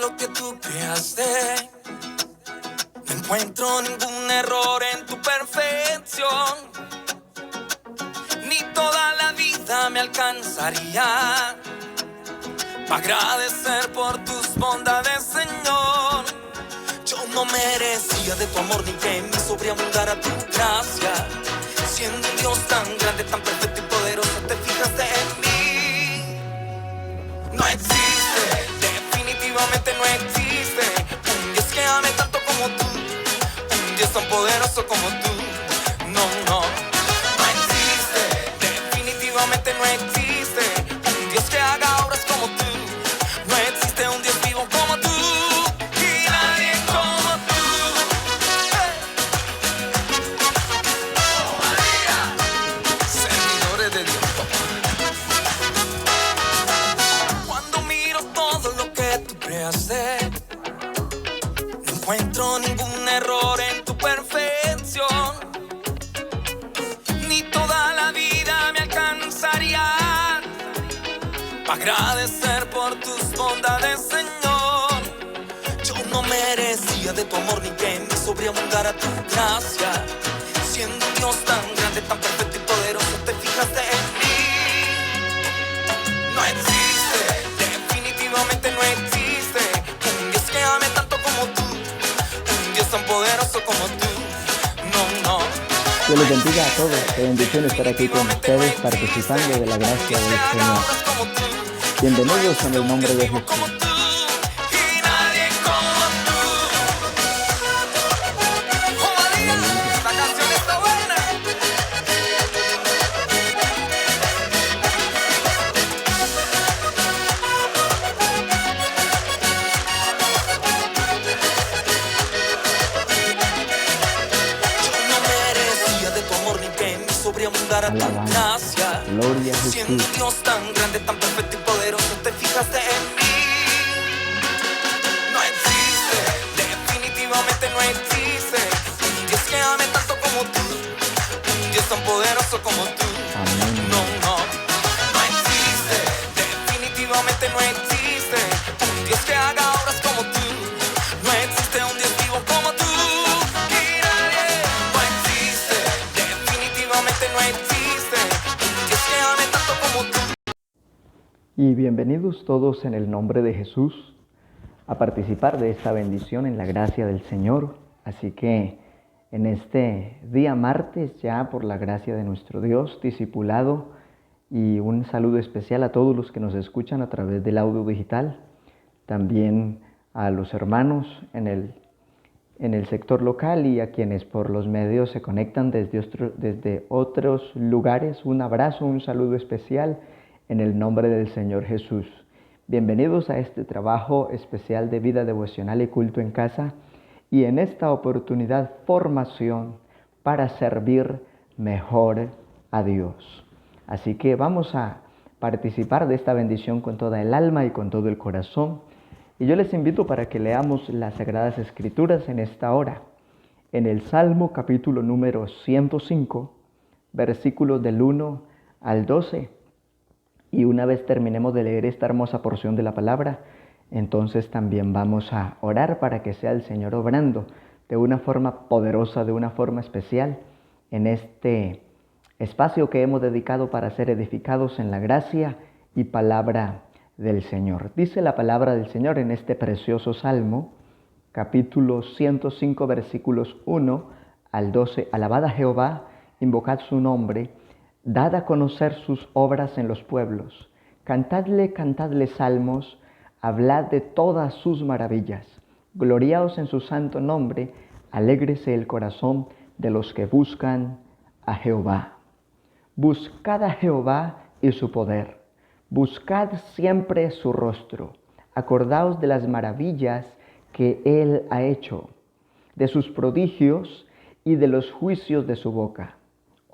lo que tú creaste. No encuentro ningún error en tu perfección. Ni toda la vida me alcanzaría para agradecer por tus bondades, Señor. Yo no merecía de tu amor ni que me sobreabundara tu gracia. Siendo un Dios tan grande, tan perfecto y poderoso, te fijaste en mí. No existe, definitivamente no existe un Dios que ame tanto como tú, un Dios tan poderoso como tú. No, no, no existe, definitivamente no existe un Dios que haga obras como tú. No existe un Dios vivo como tú. No encuentro ningún error en tu perfección. Ni toda la vida me alcanzaría para agradecer por tus bondades, Señor. Yo no merecía de tu amor ni que me sobreabundara tu gracia. Siendo un Dios tan grande, tan perfecto y poderoso, te fijaste en mí. No existe, definitivamente no existe que ame tanto como tú, un Dios tan poderoso como tú. No, no. Dios les bendiga a todos. Qué bendición estar aquí con ustedes participando de la gracia del Señor. Bienvenidos en el nombre de Jesús. Alabanza, gloria a Jesús. Siendo Dios tan grande, tan perfecto y poderoso, te fijaste en mí. No existe, definitivamente no existe un Dios que ame tanto como tú, un Dios tan poderoso como tú. Amén. No, no, no existe, definitivamente no existe un Dios que haga obras como tú. No existe un Dios vivo como tú. Y bienvenidos todos en el nombre de Jesús a participar de esta bendición en la gracia del Señor. Así que en este día martes, ya por la gracia de nuestro Dios, discipulado, y un saludo especial a todos los que nos escuchan a través del audio digital, también a los hermanos en el sector local y a quienes por los medios se conectan desde otros lugares. Un abrazo, un saludo especial en el nombre del Señor Jesús. Bienvenidos a este trabajo especial de vida devocional y culto en casa, y en esta oportunidad formación para servir mejor a Dios. Así que vamos a participar de esta bendición con toda el alma y con todo el corazón. Y yo les invito para que leamos las Sagradas Escrituras en esta hora. En el Salmo capítulo número 105, versículos del 1 al 12. Y una vez terminemos de leer esta hermosa porción de la palabra, entonces también vamos a orar para que sea el Señor obrando de una forma poderosa, de una forma especial, en este espacio que hemos dedicado para ser edificados en la gracia y palabra del Señor. Dice la palabra del Señor en este precioso Salmo, capítulo 105, versículos 1 al 12. Alabad a Jehová, invocad su nombre, dad a conocer sus obras en los pueblos. Cantadle salmos, hablad de todas sus maravillas. Gloriaos en su santo nombre, alégrese el corazón de los que buscan a Jehová. Buscad a Jehová y su poder. Buscad siempre su rostro. Acordaos de las maravillas que Él ha hecho, de sus prodigios y de los juicios de su boca.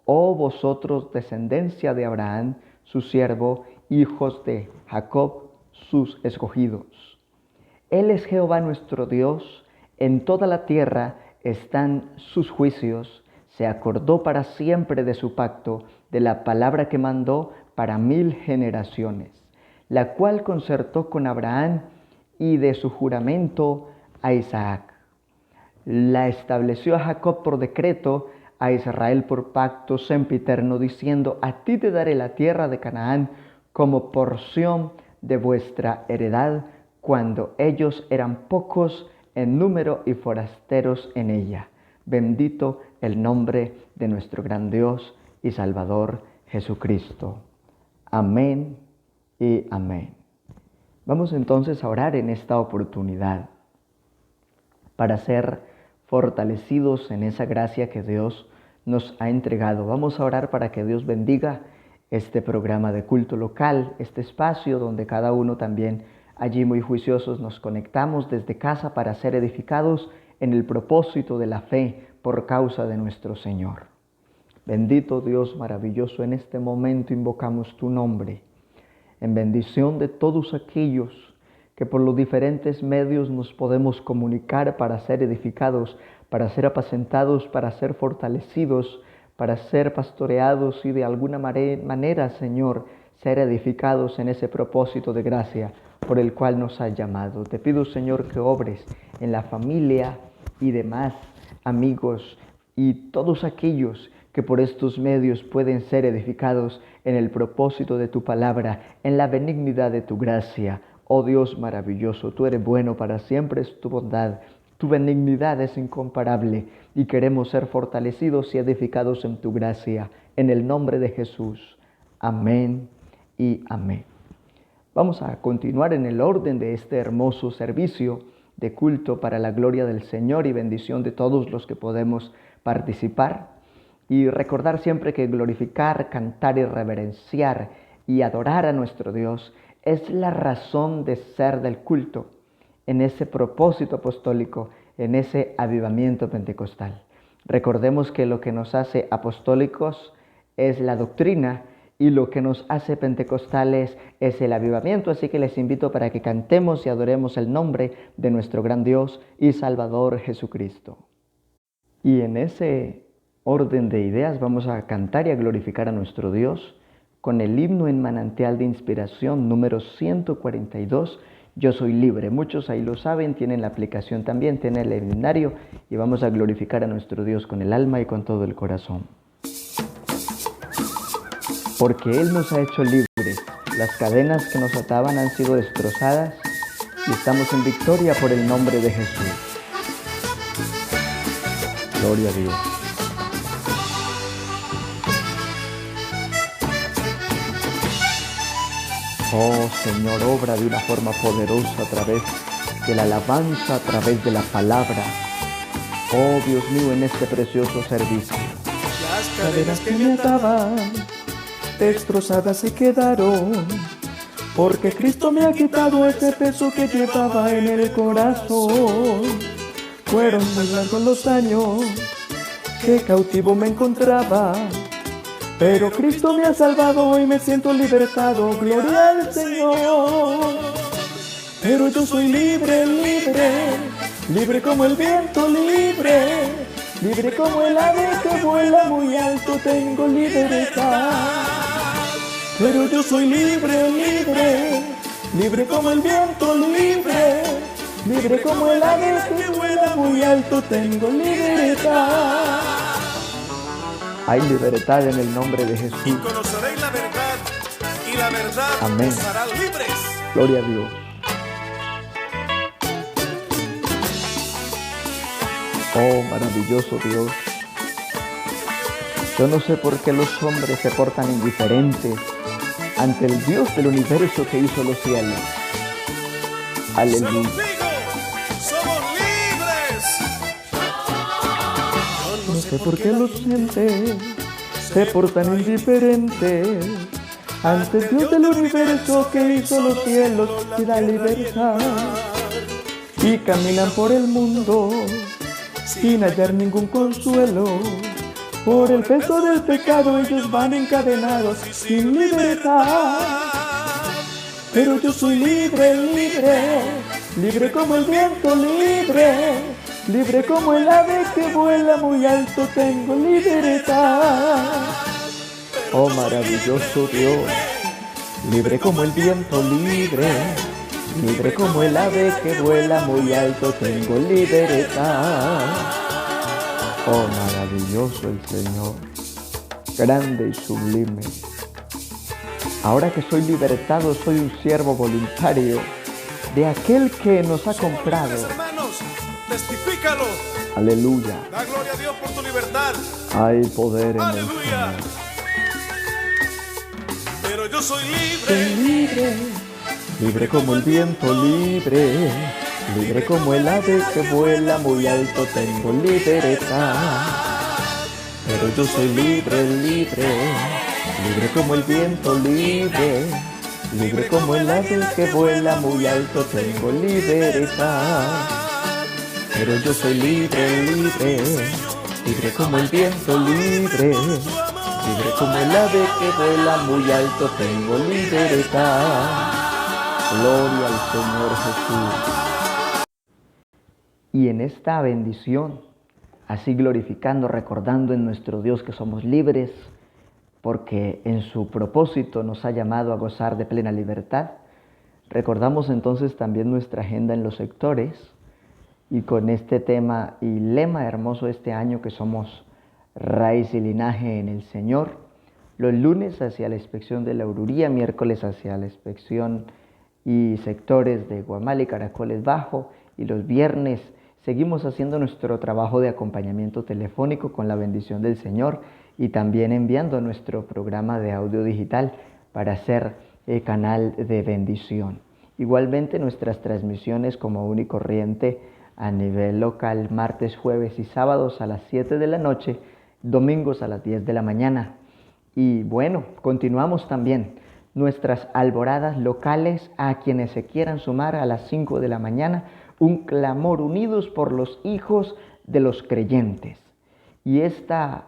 Oh vosotros, descendencia de Abraham, su siervo, hijos de Jacob, sus escogidos. Él es Jehová nuestro Dios, en toda la tierra están sus juicios. Se acordó para siempre de su pacto, de la palabra que mandó para 1000 generaciones, la cual concertó con Abraham y de su juramento a Isaac. La estableció a Jacob por decreto, a Israel por pacto sempiterno, diciendo: a ti te daré la tierra de Canaán como porción de vuestra heredad, cuando ellos eran pocos en número y forasteros en ella. Bendito el nombre de nuestro gran Dios y Salvador Jesucristo. Amén y amén. Vamos entonces a orar en esta oportunidad para ser fortalecidos en esa gracia que Dios nos ha entregado. Vamos a orar para que Dios bendiga este programa de culto local, este espacio donde cada uno también allí muy juiciosos nos conectamos desde casa para ser edificados en el propósito de la fe por causa de nuestro Señor. Bendito Dios maravilloso, en este momento invocamos tu nombre, en bendición de todos aquellos que por los diferentes medios nos podemos comunicar para ser edificados, para ser apacentados, para ser fortalecidos, para ser pastoreados y de alguna manera, Señor, ser edificados en ese propósito de gracia por el cual nos has llamado. Te pido, Señor, que obres en la familia y demás amigos y todos aquellos que por estos medios pueden ser edificados en el propósito de tu palabra, en la benignidad de tu gracia. Oh Dios maravilloso, tú eres bueno, para siempre es tu bondad, tu benignidad es incomparable y queremos ser fortalecidos y edificados en tu gracia, en el nombre de Jesús. Amén y amén. Vamos a continuar en el orden de este hermoso servicio de culto para la gloria del Señor y bendición de todos los que podemos participar. Y recordar siempre que glorificar, cantar y reverenciar y adorar a nuestro Dios es la razón de ser del culto, en ese propósito apostólico, en ese avivamiento pentecostal. Recordemos que lo que nos hace apostólicos es la doctrina y lo que nos hace pentecostales es el avivamiento. Así que les invito para que cantemos y adoremos el nombre de nuestro gran Dios y Salvador Jesucristo. Y en ese orden de ideas vamos a cantar y a glorificar a nuestro Dios con el himno en manantial de inspiración número 142, Yo soy libre. Muchos ahí lo saben, tienen la aplicación también, tienen el himnario, y vamos a glorificar a nuestro Dios con el alma y con todo el corazón. Porque Él nos ha hecho libres, las cadenas que nos ataban han sido destrozadas y estamos en victoria por el nombre de Jesús. Gloria a Dios. Oh Señor, obra de una forma poderosa a través de la alabanza, a través de la palabra. Oh Dios mío, en este precioso servicio. Las cadenas que me ataban, destrozadas se quedaron, porque Cristo me ha quitado ese peso que llevaba en el corazón. Fueron muy largos los años que cautivo me encontraba, pero Cristo me ha salvado y me siento libertado, gloria al Señor. Pero yo soy libre, libre, libre como el viento, libre, libre como el ave que vuela muy alto, tengo libertad. Pero yo soy libre, libre, libre como el viento, libre, libre como el ave que vuela muy alto, tengo libertad. Hay libertad en el nombre de Jesús. Y conoceréis la verdad, y la verdad Amén. os hará libres. Gloria a Dios. Oh, maravilloso Dios. Yo no sé por qué los hombres se portan indiferentes ante el Dios del universo que hizo los cielos. Aleluya. Somos libres. No sé por qué los gentes se portan indiferentes ante el Dios del universo que hizo los cielos y da libertad. Y caminan por el mundo sin hallar ningún consuelo. Por el peso del pecado ellos van encadenados sin libertad. Pero yo soy libre, libre, libre como el viento, libre, libre como el ave que vuela muy alto, tengo libertad. Oh maravilloso Dios, libre como el viento, libre, Libre como el ave que vuela muy alto, tengo libertad. Oh, maravilloso el Señor, grande y sublime. Ahora que soy libertado, soy un siervo voluntario de aquel que nos ha comprado. Hermanos, testifícalo. Aleluya. Da gloria a Dios por tu libertad. Hay poder en el Aleluya. Señor. Pero yo soy Soy libre. libre, libre como el viento, libre, libre como el ave que vuela muy alto, tengo libertad. Pero yo soy libre, libre, libre como el viento, libre, libre como el ave que vuela muy alto, tengo libertad. Pero yo soy libre, libre, libre como el viento, libre, libre como el ave que vuela muy alto, tengo libertad. Gloria al Señor Jesús. Y en esta bendición, así glorificando, recordando en nuestro Dios que somos libres, porque en su propósito nos ha llamado a gozar de plena libertad, recordamos entonces también nuestra agenda en los sectores, y con este tema y lema hermoso este año que somos raíz y linaje en el Señor, los lunes hacia la inspección de la Ururía, miércoles hacia la inspección y sectores de Guamal y Caracoles Bajo, y los viernes seguimos haciendo nuestro trabajo de acompañamiento telefónico con la bendición del Señor y también enviando nuestro programa de audio digital para ser canal de bendición. Igualmente nuestras transmisiones como único corriente a nivel local, martes, jueves y sábados a las 7 de la noche, domingos a las 10 de la mañana. Y bueno, continuamos también nuestras alboradas locales a quienes se quieran sumar a las 5 de la mañana, un clamor unidos por los hijos de los creyentes. Y esta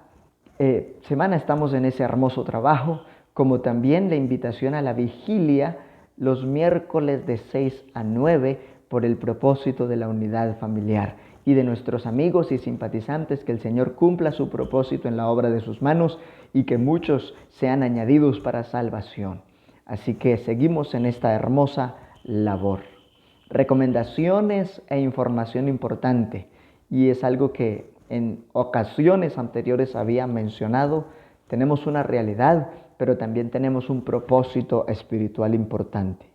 semana estamos en ese hermoso trabajo, como también la invitación a la vigilia los miércoles de 6 a 9 por el propósito de la unidad familiar y de nuestros amigos y simpatizantes, que el Señor cumpla su propósito en la obra de sus manos y que muchos sean añadidos para salvación. Así que seguimos en esta hermosa labor. Recomendaciones e información importante, y es algo que en ocasiones anteriores había mencionado. Tenemos una realidad, pero también tenemos un propósito espiritual importante.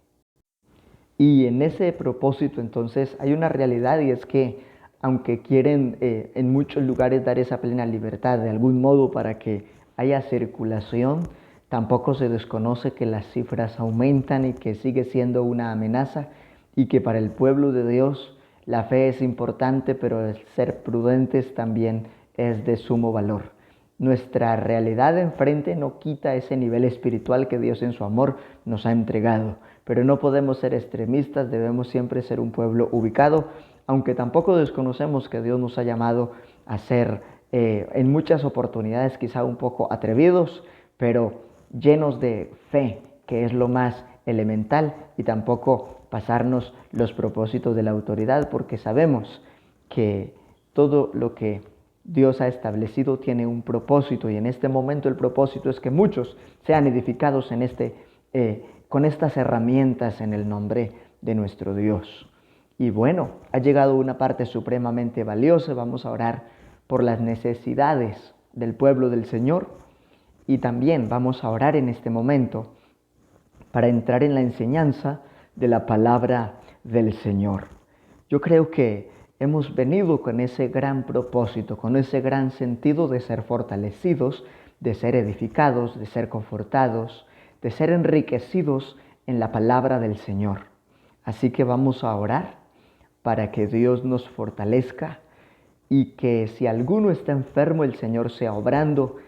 Y en ese propósito entonces hay una realidad, y es que aunque quieren en muchos lugares dar esa plena libertad de algún modo para que haya circulación, tampoco se desconoce que las cifras aumentan y que sigue siendo una amenaza, y que para el pueblo de Dios la fe es importante, pero el ser prudentes también es de sumo valor. Nuestra realidad enfrente no quita ese nivel espiritual que Dios en su amor nos ha entregado, pero no podemos ser extremistas, debemos siempre ser un pueblo ubicado, aunque tampoco desconocemos que Dios nos ha llamado a ser en muchas oportunidades quizá un poco atrevidos, pero llenos de fe, que es lo más elemental, y tampoco pasarnos los propósitos de la autoridad, porque sabemos que todo lo que Dios ha establecido tiene un propósito, y en este momento el propósito es que muchos sean edificados en con estas herramientas en el nombre de nuestro Dios. Y bueno, ha llegado una parte supremamente valiosa. Vamos a orar por las necesidades del pueblo del Señor, y también vamos a orar en este momento para entrar en la enseñanza de la palabra del Señor. Yo creo que hemos venido con ese gran propósito, con ese gran sentido de ser fortalecidos, de ser edificados, de ser confortados, de ser enriquecidos en la palabra del Señor. Así que vamos a orar para que Dios nos fortalezca, y que si alguno está enfermo, el Señor sea obrando.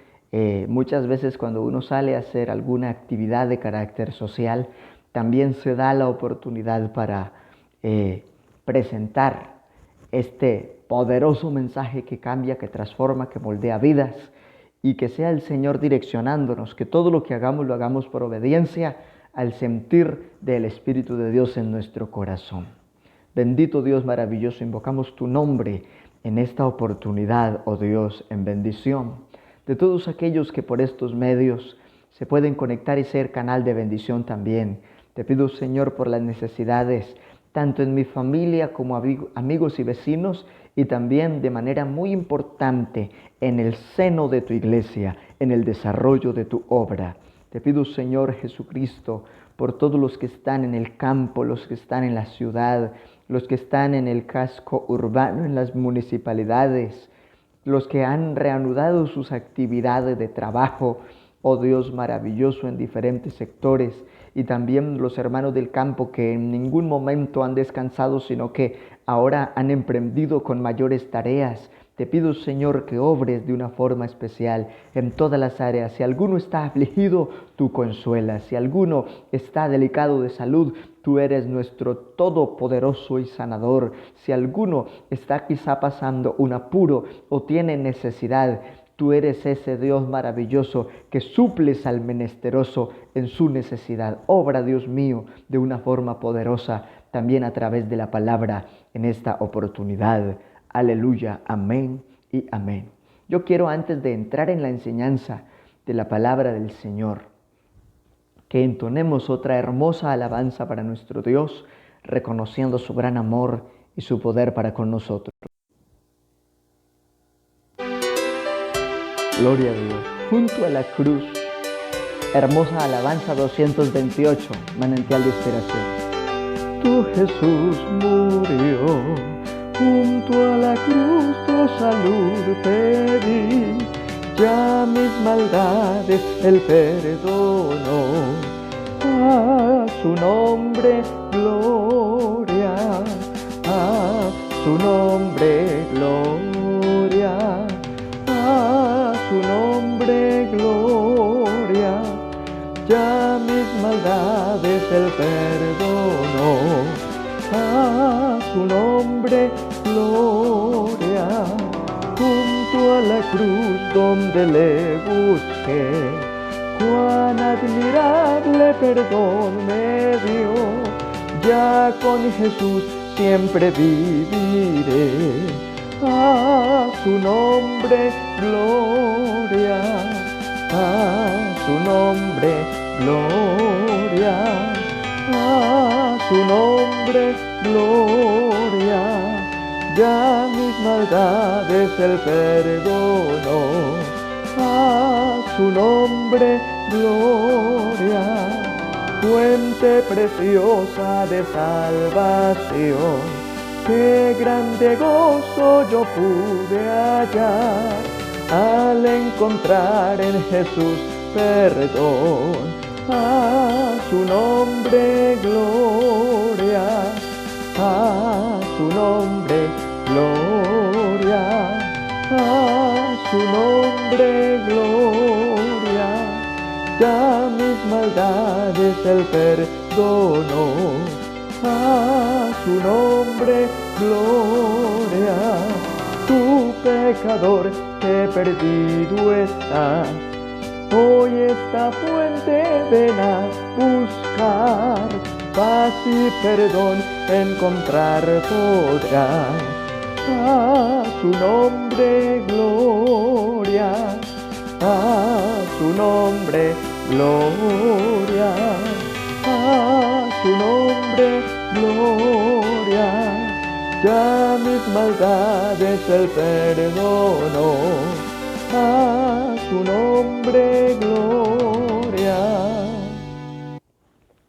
Muchas veces cuando uno sale a hacer alguna actividad de carácter social, también se da la oportunidad para presentar este poderoso mensaje que cambia, que transforma, que moldea vidas, y que sea el Señor direccionándonos, que todo lo que hagamos lo hagamos por obediencia al sentir del Espíritu de Dios en nuestro corazón. Bendito Dios maravilloso, invocamos tu nombre en esta oportunidad, oh Dios, en bendición de todos aquellos que por estos medios se pueden conectar y ser canal de bendición también Te pido, Señor, por las necesidades, tanto en mi familia como amigos y vecinos, y también de manera muy importante en el seno de tu iglesia, en el desarrollo de tu obra. Te pido, Señor Jesucristo, por todos los que están en el campo, los que están en la ciudad, los que están en el casco urbano, en las municipalidades, los que han reanudado sus actividades de trabajo, oh Dios maravilloso, en diferentes sectores, y también los hermanos del campo que en ningún momento han descansado, sino que ahora han emprendido con mayores tareas. Te pido, Señor, que obres de una forma especial en todas las áreas. Si alguno está afligido, tú consuelas. Si alguno está delicado de salud, tú eres nuestro todopoderoso y sanador. Si alguno está quizá pasando un apuro o tiene necesidad, tú eres ese Dios maravilloso que suples al menesteroso en su necesidad. Obra, Dios mío, de una forma poderosa, también a través de la palabra en esta oportunidad. Aleluya, amén y amén. Yo quiero, antes de entrar en la enseñanza de la palabra del Señor, que entonemos otra hermosa alabanza para nuestro Dios, reconociendo su gran amor y su poder para con nosotros. Gloria a Dios. Junto a la cruz, hermosa alabanza 228, manantial de inspiración. Tu Jesús murió, junto a la cruz tu salud pedí, ya mis maldades Él perdonó. A su nombre gloria, a su nombre gloria, a su nombre gloria, ya mis maldades Él perdonó. A su nombre gloria, junto a la cruz donde le busqué, cuán admirable perdón me dio. Ya con Jesús siempre viviré. A su nombre gloria, a su nombre gloria, a su nombre gloria, ya mis maldades Él perdonó. A su nombre gloria, fuente preciosa de salvación, qué grande gozo yo pude hallar al encontrar en Jesús perdón. A su nombre gloria, a su nombre gloria, a su nombre gloria, ya mis maldades Él perdonó. A su nombre gloria, tu pecador que perdido estás, hoy esta fuente ven a buscar, paz y perdón encontrar podrás. A su nombre gloria, a su nombre gloria, a su nombre gloria, ya mis maldades Él perdonó. A su nombre gloria.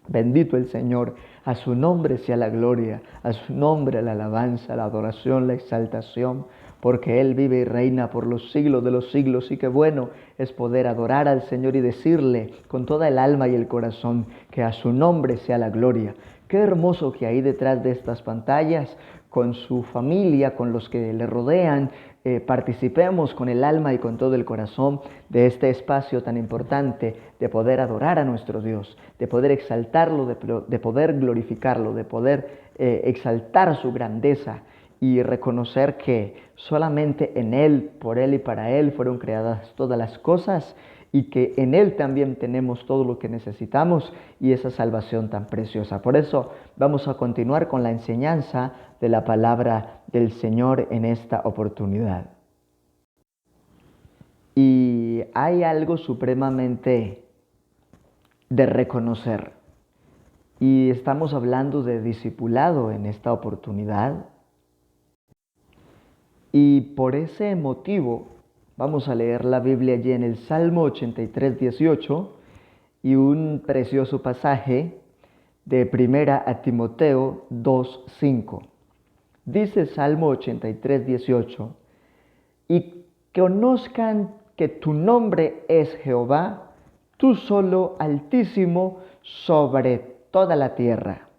Bendito el Señor, a su nombre sea la gloria, a su nombre la alabanza, la adoración, la exaltación, porque Él vive y reina por los siglos de los siglos, y qué bueno es poder adorar al Señor y decirle con toda el alma y el corazón que a su nombre sea la gloria. Qué hermoso que ahí detrás de estas pantallas, con su familia, con los que le rodean, participemos con el alma y con todo el corazón de este espacio tan importante de poder adorar a nuestro Dios, de poder exaltarlo, de poder glorificarlo, de poder exaltar su grandeza y reconocer que solamente en Él, por Él y para Él fueron creadas todas las cosas, y que en Él también tenemos todo lo que necesitamos y esa salvación tan preciosa. Por eso vamos a continuar con la enseñanza de la palabra del Señor en esta oportunidad. Y hay algo supremamente de reconocer, y estamos hablando de discipulado en esta oportunidad. Y por ese motivo vamos a leer la Biblia allí en el Salmo 83, 18 y un precioso pasaje de 1 Timoteo 2, 5. Dice Salmo 83, 18, y conozcan que tu nombre es Jehová, tú solo Altísimo sobre toda la tierra.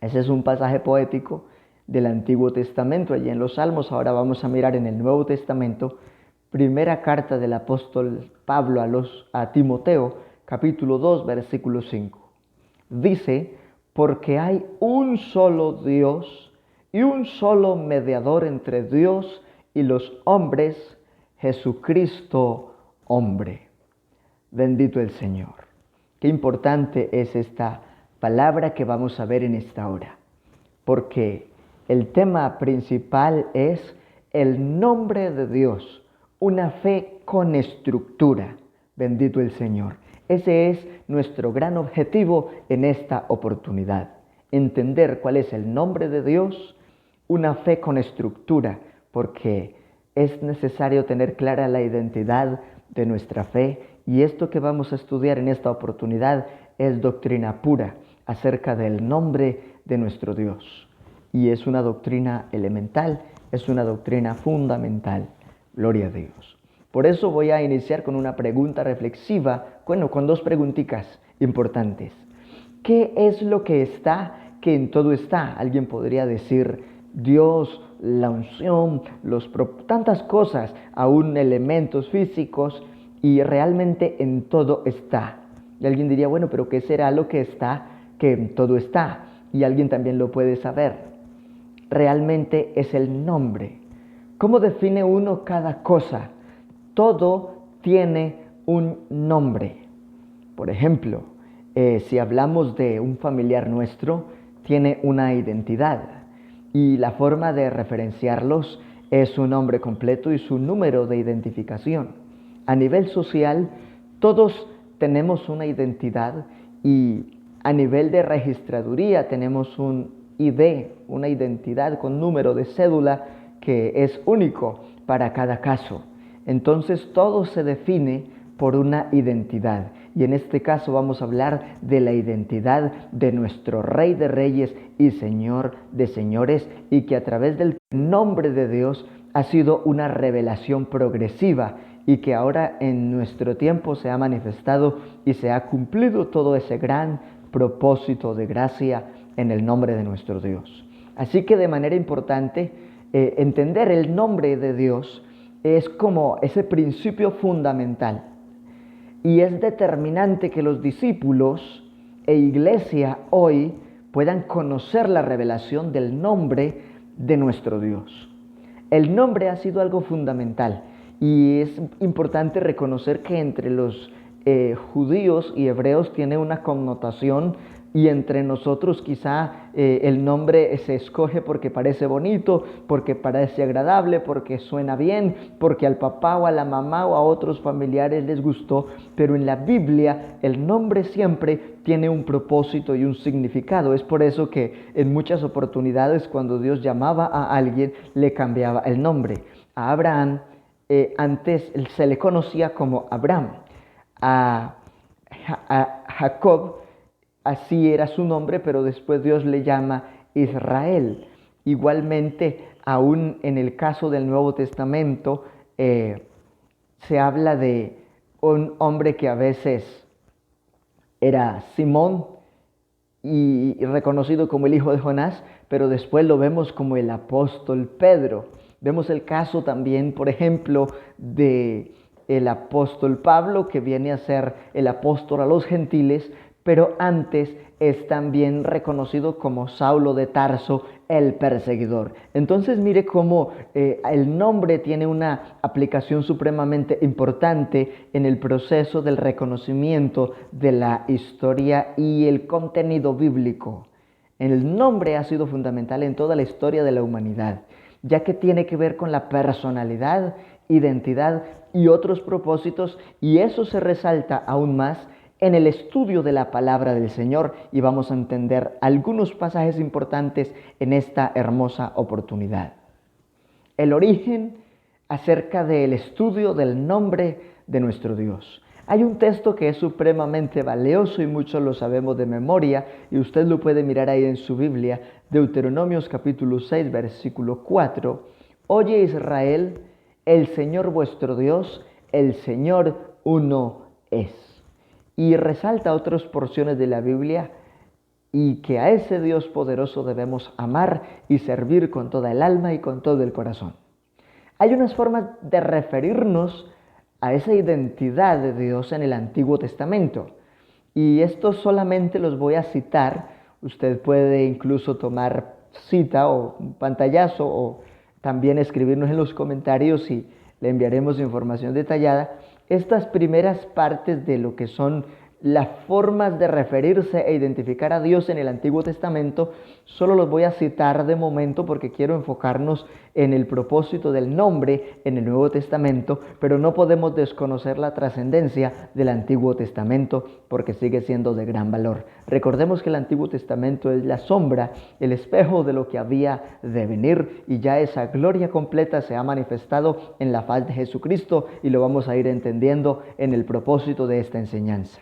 Ese es un pasaje poético del Antiguo Testamento, allí en los Salmos. Ahora vamos a mirar en el Nuevo Testamento, primera carta del apóstol Pablo a Timoteo, capítulo 2, versículo 5. Dice, porque hay un solo Dios y un solo mediador entre Dios y los hombres, Jesucristo, hombre. Bendito el Señor. Qué importante es esta palabra que vamos a ver en esta hora, porque el tema principal es el nombre de Dios, una fe con estructura. Bendito el Señor. Ese es nuestro gran objetivo en esta oportunidad. Entender cuál es el nombre de Dios, una fe con estructura, porque es necesario tener clara la identidad de nuestra fe, y esto que vamos a estudiar en esta oportunidad es doctrina pura acerca del nombre de nuestro Dios. Y es una doctrina elemental, es una doctrina fundamental. Gloria a Dios. Por eso voy a iniciar con una pregunta reflexiva, con dos preguntitas importantes. ¿Qué es lo que está, que en todo está? Alguien podría decir Dios, la unción, tantas cosas, aún elementos físicos, y realmente en todo está. Y alguien diría, bueno, pero ¿qué será lo que está, que en todo está? Y alguien también lo puede saber. Realmente es el nombre. ¿Cómo define uno cada cosa? Todo tiene un nombre. Por ejemplo, si hablamos de un familiar nuestro, tiene una identidad. Y la forma de referenciarlos es su nombre completo y su número de identificación. A nivel social, todos tenemos una identidad, y a nivel de registraduría tenemos un ID, una identidad con número de cédula que es único para cada caso. Entonces todo se define por una identidad, y en este caso vamos a hablar de la identidad de nuestro Rey de Reyes y Señor de Señores, y que a través del nombre de Dios ha sido una revelación progresiva, y que ahora en nuestro tiempo se ha manifestado y se ha cumplido todo ese gran propósito de gracia en el nombre de nuestro Dios. Así que de manera importante, entender el nombre de Dios es como ese principio fundamental, y es determinante que los discípulos e iglesia hoy puedan conocer la revelación del nombre de nuestro Dios. El nombre ha sido algo fundamental, y es importante reconocer que entre los judíos y hebreos tiene una connotación, y entre nosotros quizá el nombre se escoge porque parece bonito, porque parece agradable, porque suena bien, porque al papá o a la mamá o a otros familiares les gustó, pero en la Biblia el nombre siempre tiene un propósito y un significado. Es por eso que en muchas oportunidades cuando Dios llamaba a alguien le cambiaba el nombre. A Abraham antes se le conocía como Abram, a Jacob así era su nombre, pero después Dios le llama Israel. Igualmente, aún en el caso del Nuevo Testamento, se habla de un hombre que a veces era Simón y reconocido como el hijo de Jonás, pero después lo vemos como el apóstol Pedro. Vemos el caso también, por ejemplo, de el apóstol Pablo, que viene a ser el apóstol a los gentiles, pero antes es también reconocido como Saulo de Tarso, el perseguidor. Entonces mire cómo el nombre tiene una aplicación supremamente importante en el proceso del reconocimiento de la historia y el contenido bíblico. El nombre ha sido fundamental en toda la historia de la humanidad, ya que tiene que ver con la personalidad, identidad y otros propósitos, y eso se resalta aún más en el estudio de la palabra del Señor y vamos a entender algunos pasajes importantes en esta hermosa oportunidad. El origen acerca del estudio del nombre de nuestro Dios. Hay un texto que es supremamente valioso y muchos lo sabemos de memoria y usted lo puede mirar ahí en su Biblia, Deuteronomios capítulo 6, versículo 4. Oye Israel, el Señor vuestro Dios, el Señor uno es. Y resalta otras porciones de la Biblia y que a ese Dios poderoso debemos amar y servir con toda el alma y con todo el corazón. Hay unas formas de referirnos a esa identidad de Dios en el Antiguo Testamento. Y estos solamente los voy a citar. Usted puede incluso tomar cita o un pantallazo o también escribirnos en los comentarios y le enviaremos información detallada. Estas primeras partes de lo que son las formas de referirse e identificar a Dios en el Antiguo Testamento, solo los voy a citar de momento porque quiero enfocarnos en el propósito del nombre en el Nuevo Testamento, pero no podemos desconocer la trascendencia del Antiguo Testamento porque sigue siendo de gran valor. Recordemos que el Antiguo Testamento es la sombra, el espejo de lo que había de venir y ya esa gloria completa se ha manifestado en la faz de Jesucristo y lo vamos a ir entendiendo en el propósito de esta enseñanza.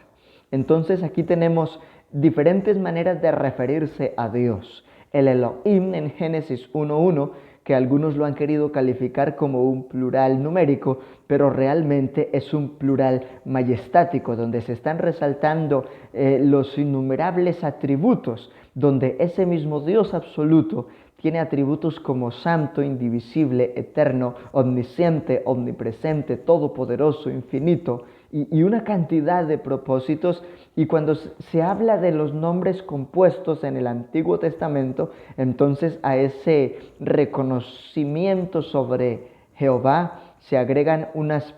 Entonces aquí tenemos diferentes maneras de referirse a Dios. El Elohim en Génesis 1:1, que algunos lo han querido calificar como un plural numérico, pero realmente es un plural majestático, donde se están resaltando los innumerables atributos, donde ese mismo Dios absoluto tiene atributos como santo, indivisible, eterno, omnisciente, omnipresente, todopoderoso, infinito, y una cantidad de propósitos. Y cuando se habla de los nombres compuestos en el Antiguo Testamento, entonces a ese reconocimiento sobre Jehová se agregan unas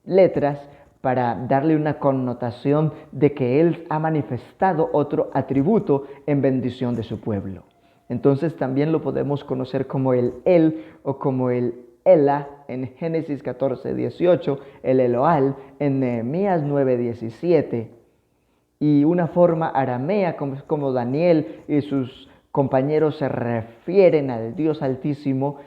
letras para darle una connotación de que Él ha manifestado otro atributo en bendición de su pueblo. Entonces también lo podemos conocer como el Él o como el Ela en Génesis 14:18, el Eloal en Nehemías 9:17 y una forma aramea como Daniel y sus compañeros se refieren al Dios Altísimo,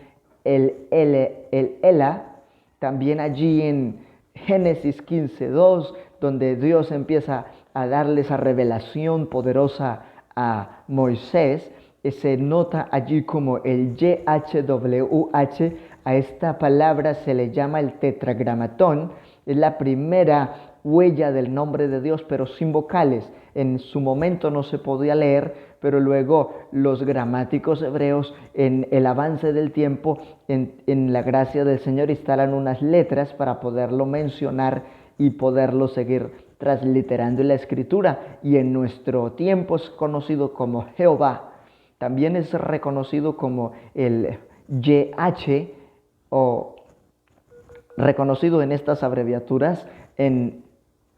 el Ela, también allí en Génesis 15:2, donde Dios empieza a darle esa revelación poderosa a Moisés, se nota allí como el YHWH. A esta palabra se le llama el tetragramatón, es la primera huella del nombre de Dios, pero sin vocales. En su momento no se podía leer, pero luego los gramáticos hebreos, en el avance del tiempo, en la gracia del Señor, instalan unas letras para poderlo mencionar y poderlo seguir transliterando en la Escritura. Y en nuestro tiempo es conocido como Jehová. También es reconocido como el YH, o reconocido en estas abreviaturas en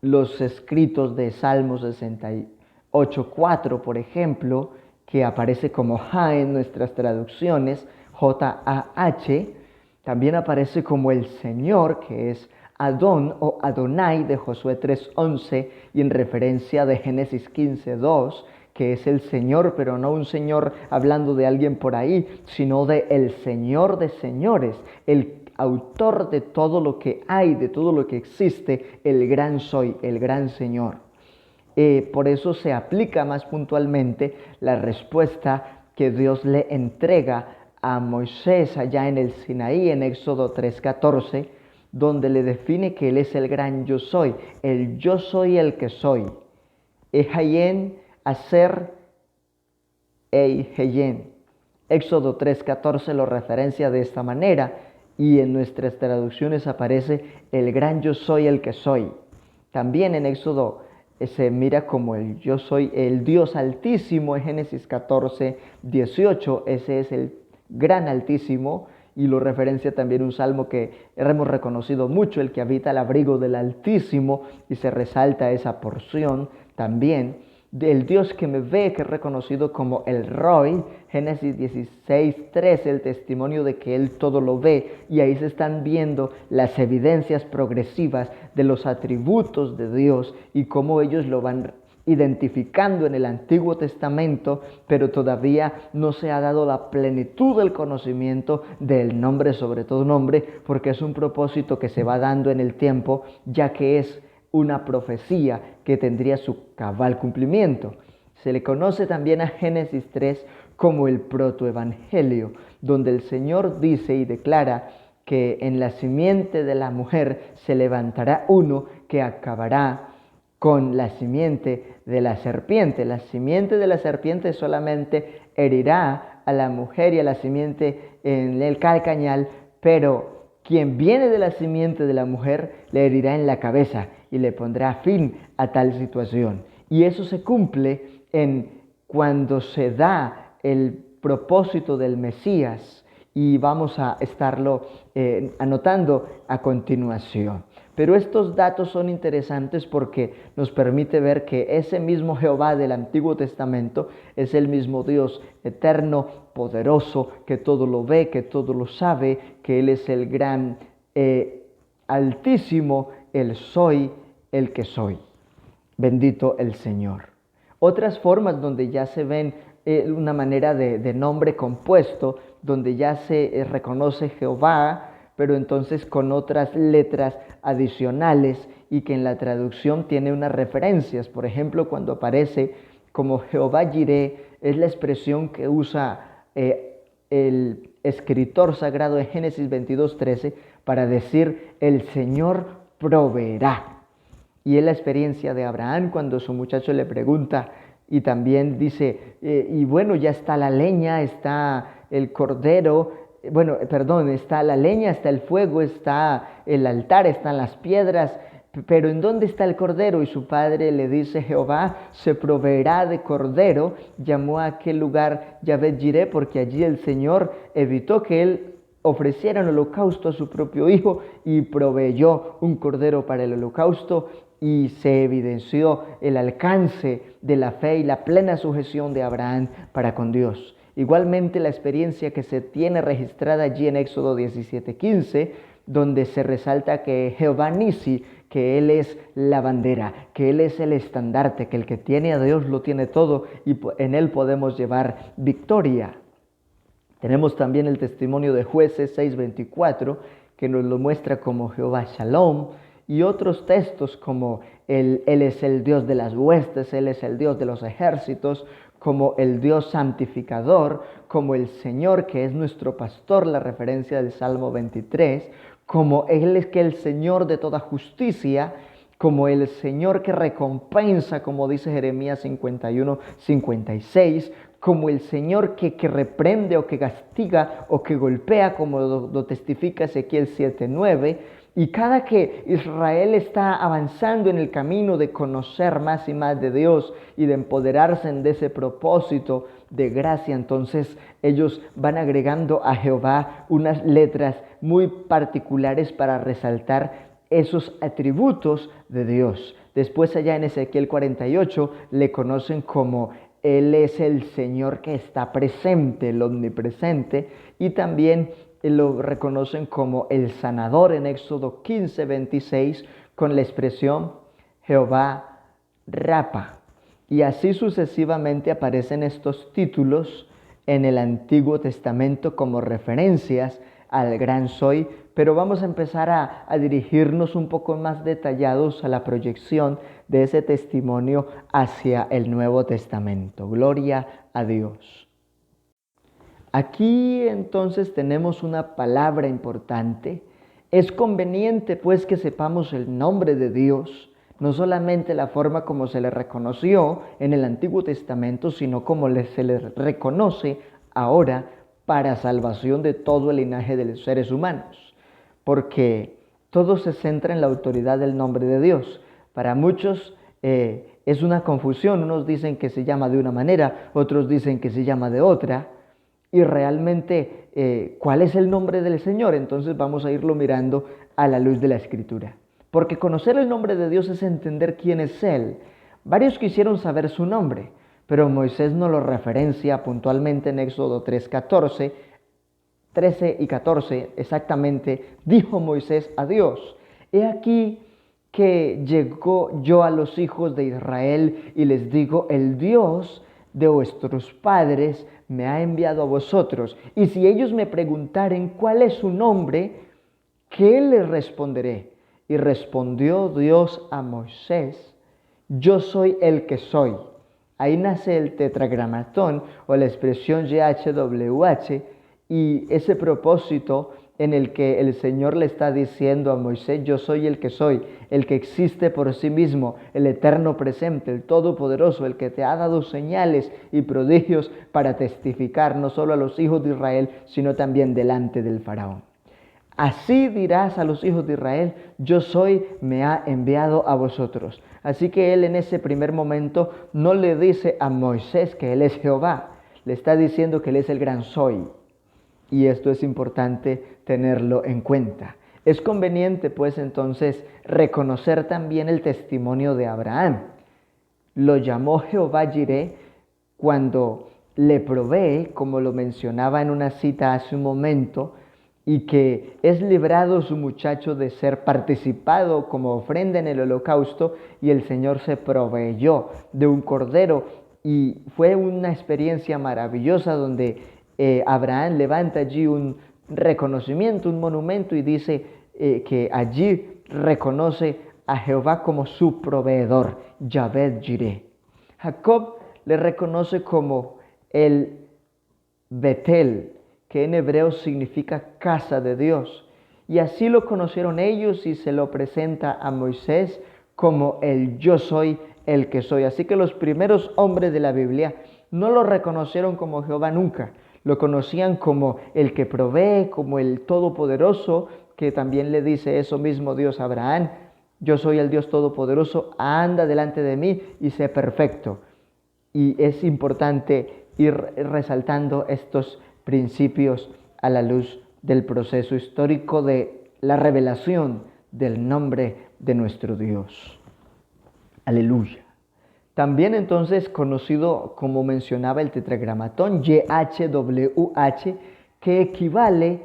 los escritos de Salmos 68:4, por ejemplo, que aparece como Ja en nuestras traducciones, J-A-H. También aparece como el Señor, que es Adón o Adonai de Josué 3:11 y en referencia de Génesis 15:2, que es el Señor, pero no un Señor hablando de alguien por ahí, sino de el Señor de señores, el autor de todo lo que hay, de todo lo que existe, el gran soy, el gran Señor. Por eso se aplica más puntualmente la respuesta que Dios le entrega a Moisés allá en el Sinaí, en Éxodo 3:14, donde le define que Él es el gran yo soy el que soy. Ehayen, hacer, Eiheyen. Éxodo 3:14 lo referencia de esta manera y en nuestras traducciones aparece el gran yo soy el que soy. También en Éxodo se mira como el yo soy el Dios Altísimo en Génesis 14:18, ese es el gran Altísimo y lo referencia también un salmo que hemos reconocido mucho, el que habita al abrigo del Altísimo, y se resalta esa porción también. del Dios que me ve, que es reconocido como el Roy. Génesis 16:3, el testimonio de que Él todo lo ve, y ahí se están viendo las evidencias progresivas de los atributos de Dios y cómo ellos lo van identificando en el Antiguo Testamento, pero todavía no se ha dado la plenitud del conocimiento del nombre sobre todo nombre, porque es un propósito que se va dando en el tiempo, ya que es una profecía que tendría su cabal cumplimiento. Se le conoce también a Génesis 3 como el protoevangelio, donde el Señor dice y declara que en la simiente de la mujer se levantará uno que acabará con la simiente de la serpiente. La simiente de la serpiente solamente herirá a la mujer y a la simiente en el calcañal, pero quien viene de la simiente de la mujer le herirá en la cabeza y le pondrá fin a tal situación. Y eso se cumple cuando se da el propósito del Mesías, y vamos a estarlo anotando a continuación. Pero estos datos son interesantes porque nos permite ver que ese mismo Jehová del Antiguo Testamento es el mismo Dios eterno, poderoso, que todo lo ve, que todo lo sabe, que Él es el gran, altísimo, el soy, el que soy. Bendito el Señor. Otras formas donde ya se ven una manera de nombre compuesto, donde ya se reconoce Jehová, pero entonces con otras letras adicionales y que en la traducción tiene unas referencias. Por ejemplo, cuando aparece como Jehová Jireh, es la expresión que usa el escritor sagrado de Génesis 22:13 para decir el Señor proveerá. Y es la experiencia de Abraham cuando su muchacho le pregunta y también dice, y bueno, ya está la leña, está el cordero, está la leña, está el fuego, está el altar, están las piedras, pero ¿en dónde está el cordero? Y su padre le dice, Jehová se proveerá de cordero. Llamó a aquel lugar Yahvé Jireh porque allí el Señor evitó que él ofreciera un holocausto a su propio hijo y proveyó un cordero para el holocausto, y se evidenció el alcance de la fe y la plena sujeción de Abraham para con Dios. Igualmente la experiencia que se tiene registrada allí en Éxodo 17:15, donde se resalta que Jehová Nisi, que Él es la bandera, que Él es el estandarte, que el que tiene a Dios lo tiene todo y en Él podemos llevar victoria. Tenemos también el testimonio de Jueces 6:24, que nos lo muestra como Jehová Shalom, y otros textos como Él es el Dios de las huestes, Él es el Dios de los ejércitos, como el Dios santificador, como el Señor que es nuestro pastor, la referencia del Salmo 23, como Él es que el Señor de toda justicia, como el Señor que recompensa, como dice Jeremías 51:56, como el Señor que reprende o que castiga o que golpea, como lo testifica Ezequiel 7:9. Y cada que Israel está avanzando en el camino de conocer más y más de Dios y de empoderarse de ese propósito de gracia, entonces ellos van agregando a Jehová unas letras muy particulares para resaltar esos atributos de Dios. Después allá en Ezequiel 48 le conocen como Él es el Señor que está presente, el omnipresente, y también lo reconocen como el sanador en Éxodo 15:26 con la expresión Jehová Rapa. Y así sucesivamente aparecen estos títulos en el Antiguo Testamento como referencias al gran soy, pero vamos a empezar a dirigirnos un poco más detallados a la proyección de ese testimonio hacia el Nuevo Testamento. Gloria a Dios. Aquí entonces tenemos una palabra importante. Es conveniente pues que sepamos el nombre de Dios, no solamente la forma como se le reconoció en el Antiguo Testamento, sino como se le reconoce ahora para salvación de todo el linaje de los seres humanos, porque todo se centra en la autoridad del nombre de Dios. Para muchos es una confusión, unos dicen que se llama de una manera, otros dicen que se llama de otra, y realmente ¿cuál es el nombre del Señor? Entonces vamos a irlo mirando a la luz de la Escritura, porque conocer el nombre de Dios es entender quién es Él. Varios quisieron saber su nombre, pero Moisés no lo referencia puntualmente en Éxodo 3:14, 13 y 14 exactamente. Dijo Moisés a Dios: he aquí que llegó yo a los hijos de Israel y les digo: el Dios de vuestros padres me ha enviado a vosotros, y si ellos me preguntaren cuál es su nombre, ¿qué les responderé? Y respondió Dios a Moisés: yo soy el que soy. Ahí nace el tetragramatón o la expresión YHWH, y ese propósito en el que el Señor le está diciendo a Moisés: yo soy el que soy, el que existe por sí mismo, el eterno presente, el todopoderoso, el que te ha dado señales y prodigios para testificar no solo a los hijos de Israel, sino también delante del faraón. Así dirás a los hijos de Israel: yo soy, me ha enviado a vosotros. Así que él en ese primer momento no le dice a Moisés que él es Jehová, le está diciendo que él es el gran soy. Y esto es importante tenerlo en cuenta. Es conveniente pues entonces reconocer también el testimonio de Abraham. Lo llamó Jehová Jireh cuando le provee, como lo mencionaba en una cita hace un momento, y que es librado su muchacho de ser participado como ofrenda en el holocausto, y el Señor se proveyó de un cordero, y fue una experiencia maravillosa donde Abraham levanta allí un reconocimiento, un monumento, y dice que allí reconoce a Jehová como su proveedor, Yahvé Jireh. Jacob le reconoce como el Betel, que en hebreo significa casa de Dios. Y así lo conocieron ellos, y se lo presenta a Moisés como el yo soy el que soy. Así que los primeros hombres de la Biblia no lo reconocieron como Jehová nunca. Lo conocían como el que provee, como el todopoderoso, que también le dice eso mismo Dios a Abraham: yo soy el Dios todopoderoso, anda delante de mí y sé perfecto. Y es importante ir resaltando estos principios a la luz del proceso histórico de la revelación del nombre de nuestro Dios. Aleluya. También entonces conocido, como mencionaba, el tetragramatón YHWH, que equivale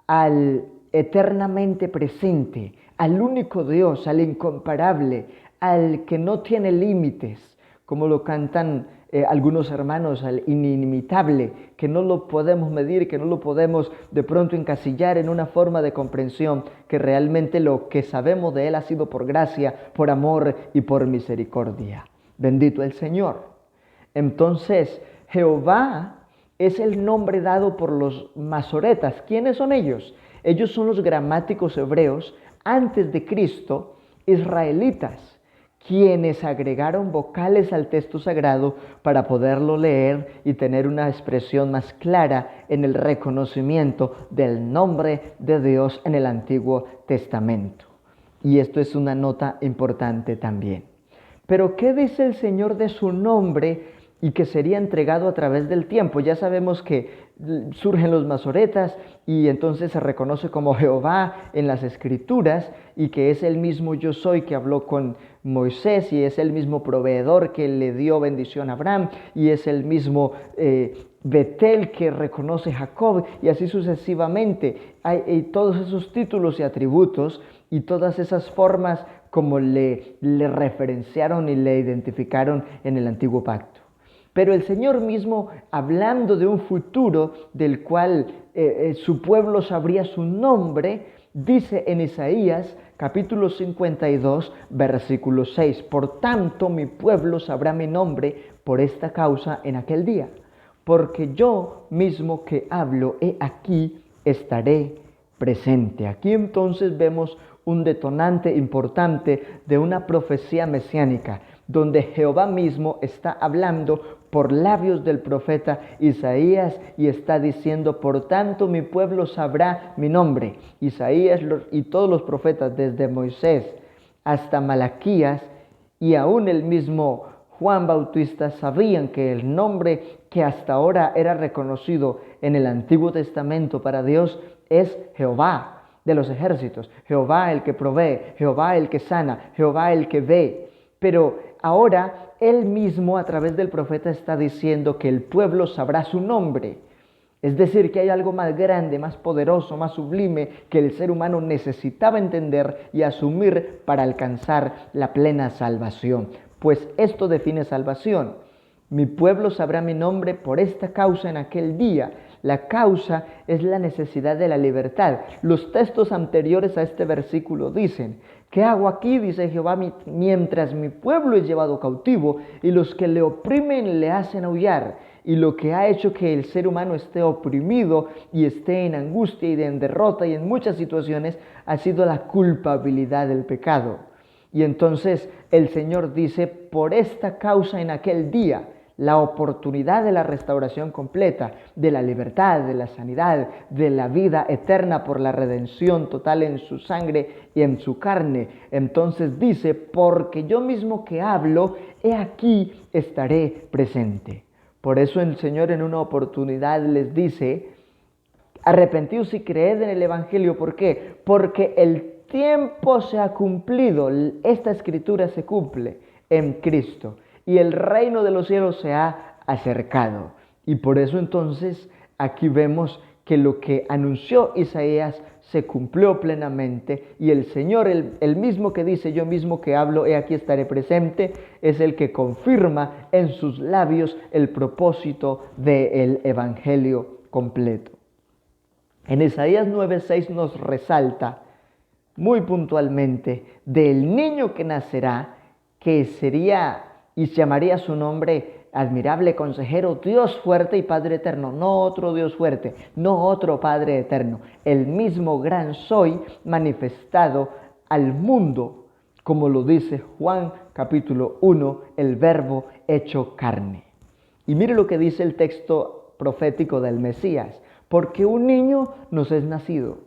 al eternamente presente, al único Dios, al incomparable, al que no tiene límites, como lo cantan algunos hermanos, al inimitable, que no lo podemos medir, que no lo podemos de pronto encasillar en una forma de comprensión, que realmente lo que sabemos de Él ha sido por gracia, por amor y por misericordia. Bendito el Señor. Entonces, Jehová es el nombre dado por los masoretas. ¿Quiénes son ellos? Ellos son los gramáticos hebreos antes de Cristo, israelitas, quienes agregaron vocales al texto sagrado para poderlo leer y tener una expresión más clara en el reconocimiento del nombre de Dios en el Antiguo Testamento. Y esto es una nota importante también. Pero ¿qué dice el Señor de su nombre y que sería entregado a través del tiempo? Ya sabemos que surgen los masoretas y entonces se reconoce como Jehová en las Escrituras, y que es el mismo yo soy que habló con Moisés, y es el mismo proveedor que le dio bendición a Abraham, y es el mismo Betel que reconoce Jacob, y así sucesivamente. Hay todos esos títulos y atributos y todas esas formas como le referenciaron y le identificaron en el Antiguo Pacto. Pero el Señor mismo, hablando de un futuro del cual su pueblo sabría su nombre, dice en Isaías capítulo 52, versículo 6: por tanto mi pueblo sabrá mi nombre por esta causa en aquel día, porque yo mismo que hablo, he aquí, estaré presente. Aquí entonces vemos un detonante importante de una profecía mesiánica, donde Jehová mismo está hablando por labios del profeta Isaías y está diciendo: por tanto mi pueblo sabrá mi nombre. Isaías y todos los profetas, desde Moisés hasta Malaquías, y aún el mismo Juan Bautista, sabían que el nombre que hasta ahora era reconocido en el Antiguo Testamento para Dios es Jehová de los ejércitos, Jehová el que provee, Jehová el que sana, Jehová el que ve. Pero ahora él mismo a través del profeta está diciendo que el pueblo sabrá su nombre. Es decir, que hay algo más grande, más poderoso, más sublime que el ser humano necesitaba entender y asumir para alcanzar la plena salvación. Pues esto define salvación. Mi pueblo sabrá mi nombre por esta causa en aquel día. La causa es la necesidad de la libertad. Los textos anteriores a este versículo dicen: ¿qué hago aquí? Dice Jehová, mientras mi pueblo es llevado cautivo y los que le oprimen le hacen aullar. Y lo que ha hecho que el ser humano esté oprimido y esté en angustia y en derrota y en muchas situaciones ha sido la culpabilidad del pecado. Y entonces el Señor dice: por esta causa en aquel día, la oportunidad de la restauración completa, de la libertad, de la sanidad, de la vida eterna por la redención total en su sangre y en su carne. Entonces dice: porque yo mismo que hablo, he aquí estaré presente. Por eso el Señor en una oportunidad les dice: arrepentíos y creed en el Evangelio. ¿Por qué? Porque el tiempo se ha cumplido, esta escritura se cumple en Cristo y el reino de los cielos se ha acercado. Y por eso entonces aquí vemos que lo que anunció Isaías se cumplió plenamente y el Señor, el mismo que dice: yo mismo que hablo, he aquí estaré presente, es el que confirma en sus labios el propósito del Evangelio completo. En Isaías 9:6 nos resalta muy puntualmente del niño que nacerá, que sería y llamaría su nombre Admirable Consejero, Dios Fuerte y Padre Eterno. No otro Dios fuerte, no otro Padre Eterno. El mismo gran soy manifestado al mundo, como lo dice Juan capítulo 1, el Verbo hecho carne. Y mire lo que dice el texto profético del Mesías: porque un niño nos es nacido,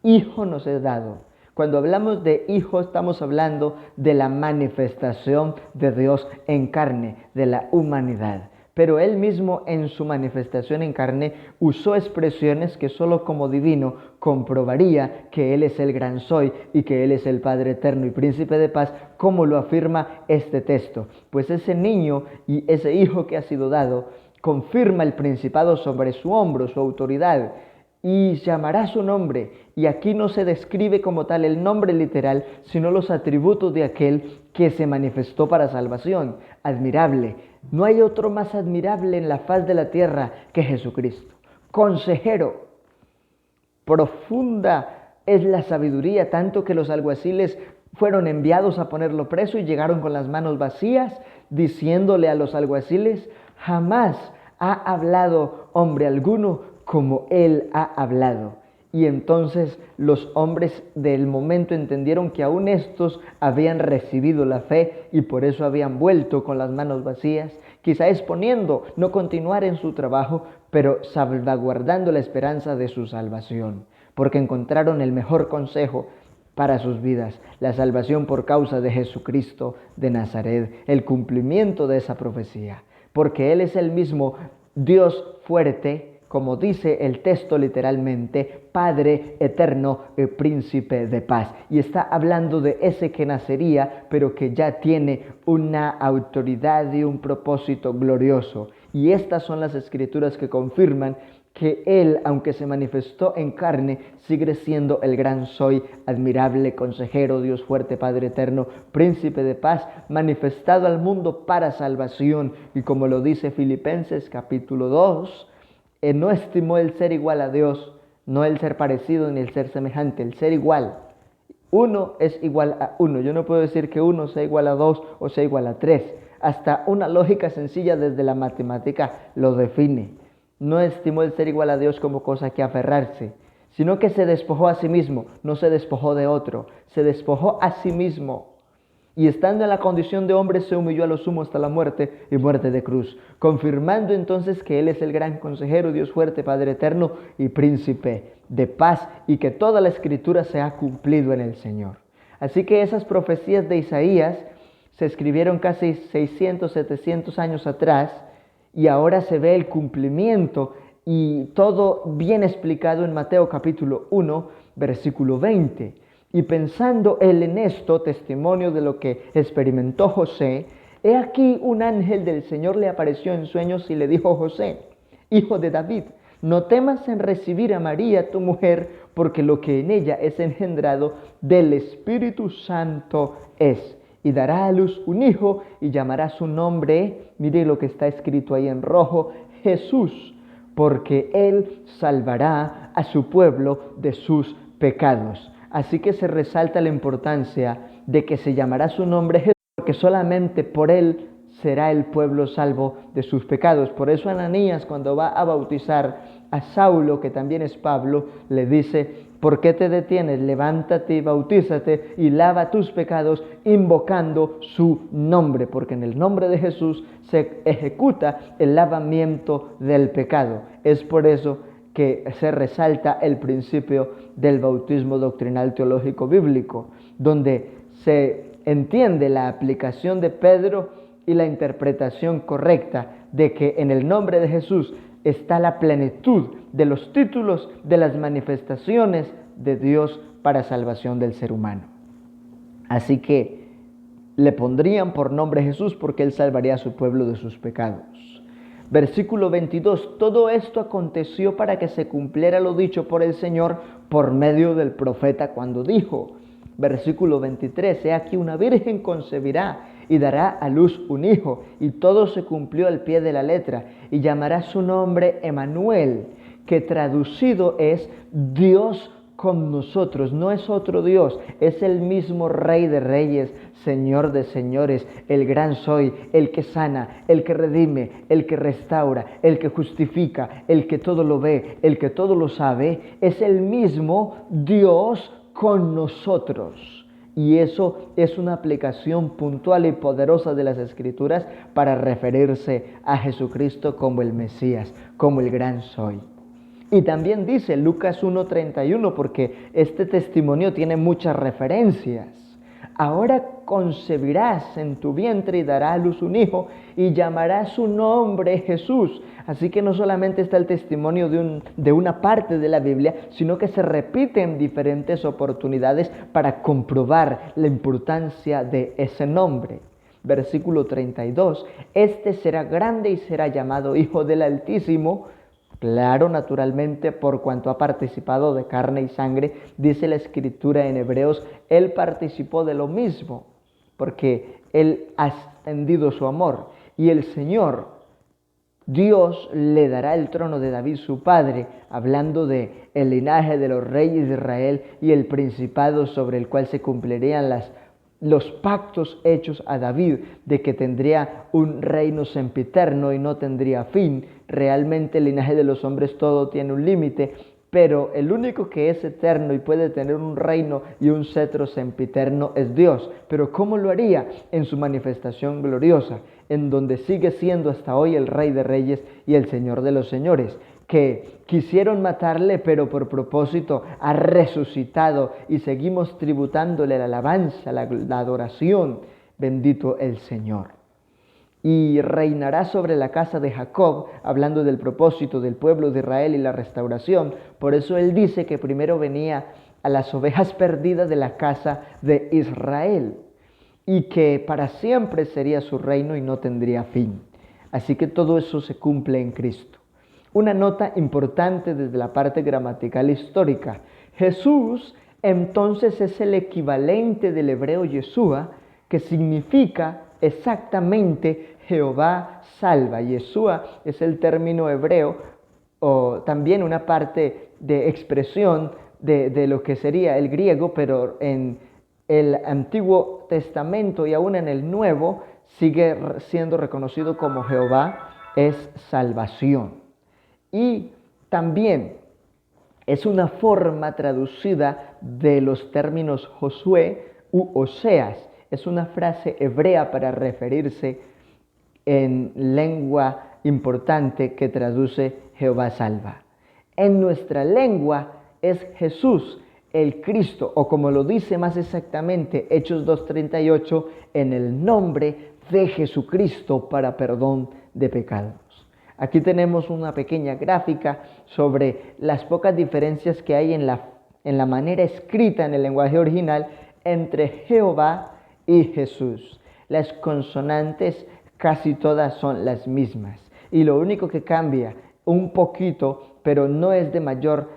hijo nos es dado. Cuando hablamos de hijo, estamos hablando de la manifestación de Dios en carne, de la humanidad. Pero Él mismo en su manifestación en carne usó expresiones que solo como divino comprobaría que Él es el gran soy y que Él es el Padre eterno y príncipe de paz, como lo afirma este texto. Pues ese niño y ese hijo que ha sido dado confirma el principado sobre su hombro, su autoridad, y llamará su nombre. Y aquí no se describe como tal el nombre literal, sino los atributos de aquel que se manifestó para salvación. Admirable. No hay otro más admirable en la faz de la tierra que Jesucristo. Consejero. Profunda es la sabiduría, tanto que los alguaciles fueron enviados a ponerlo preso y llegaron con las manos vacías, diciéndole a los alguaciles: jamás ha hablado hombre alguno como Él ha hablado. Y entonces los hombres del momento entendieron que aún estos habían recibido la fe y por eso habían vuelto con las manos vacías, quizá exponiendo no continuar en su trabajo, pero salvaguardando la esperanza de su salvación, porque encontraron el mejor consejo para sus vidas, la salvación por causa de Jesucristo de Nazaret, el cumplimiento de esa profecía, porque Él es el mismo Dios fuerte, como dice el texto literalmente, Padre eterno, príncipe de paz. Y está hablando de ese que nacería, pero que ya tiene una autoridad y un propósito glorioso. Y estas son las escrituras que confirman que Él, aunque se manifestó en carne, sigue siendo el gran soy, admirable consejero, Dios fuerte, Padre eterno, príncipe de paz, manifestado al mundo para salvación. Y como lo dice Filipenses capítulo 2, no estimó el ser igual a Dios, no el ser parecido ni el ser semejante, el ser igual. Uno es igual a uno. Yo no puedo decir que uno sea igual a dos o sea igual a tres. Hasta una lógica sencilla desde la matemática lo define. No estimó el ser igual a Dios como cosa que aferrarse, sino que se despojó a sí mismo, no se despojó de otro, se despojó a sí mismo. Y estando en la condición de hombre, se humilló a lo sumo hasta la muerte y muerte de cruz, confirmando entonces que Él es el gran consejero, Dios fuerte, Padre eterno y príncipe de paz, y que toda la escritura se ha cumplido en el Señor. Así que esas profecías de Isaías se escribieron casi 600, 700 años atrás, y ahora se ve el cumplimiento y todo bien explicado en Mateo capítulo 1, versículo 20. Y pensando él en esto, testimonio de lo que experimentó José, He aquí un ángel del Señor le apareció en sueños y le dijo: José, hijo de David, no temas en recibir a María tu mujer, porque lo que en ella es engendrado del Espíritu Santo es. Y dará a luz un hijo y llamará su nombre, mire lo que está escrito ahí en rojo, Jesús, porque él salvará a su pueblo de sus pecados. Así que se resalta la importancia de que se llamará su nombre Jesús, porque solamente por él será el pueblo salvo de sus pecados. Por eso Ananías, cuando va a bautizar a Saulo, que también es Pablo, le dice: ¿por qué te detienes? Levántate y bautízate y lava tus pecados invocando su nombre, porque en el nombre de Jesús se ejecuta el lavamiento del pecado. Es por eso que se resalta el principio del bautismo doctrinal teológico bíblico, donde se entiende la aplicación de Pedro y la interpretación correcta de que en el nombre de Jesús está la plenitud de los títulos de las manifestaciones de Dios para salvación del ser humano. Así que le pondrían por nombre Jesús porque él salvaría a su pueblo de sus pecados. Versículo 22, todo esto aconteció para que se cumpliera lo dicho por el Señor por medio del profeta cuando dijo. Versículo 23, he aquí una virgen concebirá y dará a luz un hijo, y todo se cumplió al pie de la letra, y llamará su nombre Emmanuel, que traducido es Dios con nosotros. No es otro Dios, es el mismo Rey de Reyes, Señor de Señores, el gran soy, el que sana, el que redime, el que restaura, el que justifica, el que todo lo ve, el que todo lo sabe. Es el mismo Dios con nosotros. Y eso es una aplicación puntual y poderosa de las Escrituras para referirse a Jesucristo como el Mesías, como el gran soy. Y también dice Lucas 1:31, porque este testimonio tiene muchas referencias. Ahora concebirás en tu vientre y darás a luz un hijo y llamarás su nombre Jesús. Así que no solamente está el testimonio de una parte de la Biblia, sino que se repite en diferentes oportunidades para comprobar la importancia de ese nombre. Versículo 32, este será grande y será llamado Hijo del Altísimo. Claro, naturalmente, por cuanto ha participado de carne y sangre, dice la Escritura en Hebreos, él participó de lo mismo, porque él ha extendido su amor. Y el Señor, Dios, le dará el trono de David su padre, hablando de el linaje de los reyes de Israel y el principado sobre el cual se cumplirían los pactos hechos a David, de que tendría un reino sempiterno y no tendría fin. Realmente el linaje de los hombres todo tiene un límite, pero el único que es eterno y puede tener un reino y un cetro sempiterno es Dios. Pero ¿cómo lo haría? En su manifestación gloriosa, en donde sigue siendo hasta hoy el Rey de Reyes y el Señor de los Señores, que quisieron matarle, pero por propósito ha resucitado y seguimos tributándole la alabanza, la adoración. Bendito el Señor. Y reinará sobre la casa de Jacob, hablando del propósito del pueblo de Israel y la restauración. Por eso él dice que primero venía a las ovejas perdidas de la casa de Israel y que para siempre sería su reino y no tendría fin. Así que todo eso se cumple en Cristo. Una nota importante desde la parte gramatical histórica. Jesús entonces es el equivalente del hebreo Yeshua, que significa exactamente Jehová salva. Yeshua es el término hebreo o también una parte de expresión de lo que sería el griego, pero en el Antiguo Testamento y aún en el Nuevo sigue siendo reconocido como Jehová es salvación. Y también es una forma traducida de los términos Josué u Oseas. Es una frase hebrea para referirse en lengua importante que traduce Jehová salva. En nuestra lengua es Jesús, el Cristo, o como lo dice más exactamente Hechos 2:38, en el nombre de Jesucristo para perdón de pecados. Aquí tenemos una pequeña gráfica sobre las pocas diferencias que hay en la manera escrita en el lenguaje original entre Jehová y Jesús. Las consonantes casi todas son las mismas. Y lo único que cambia un poquito, pero no es de mayor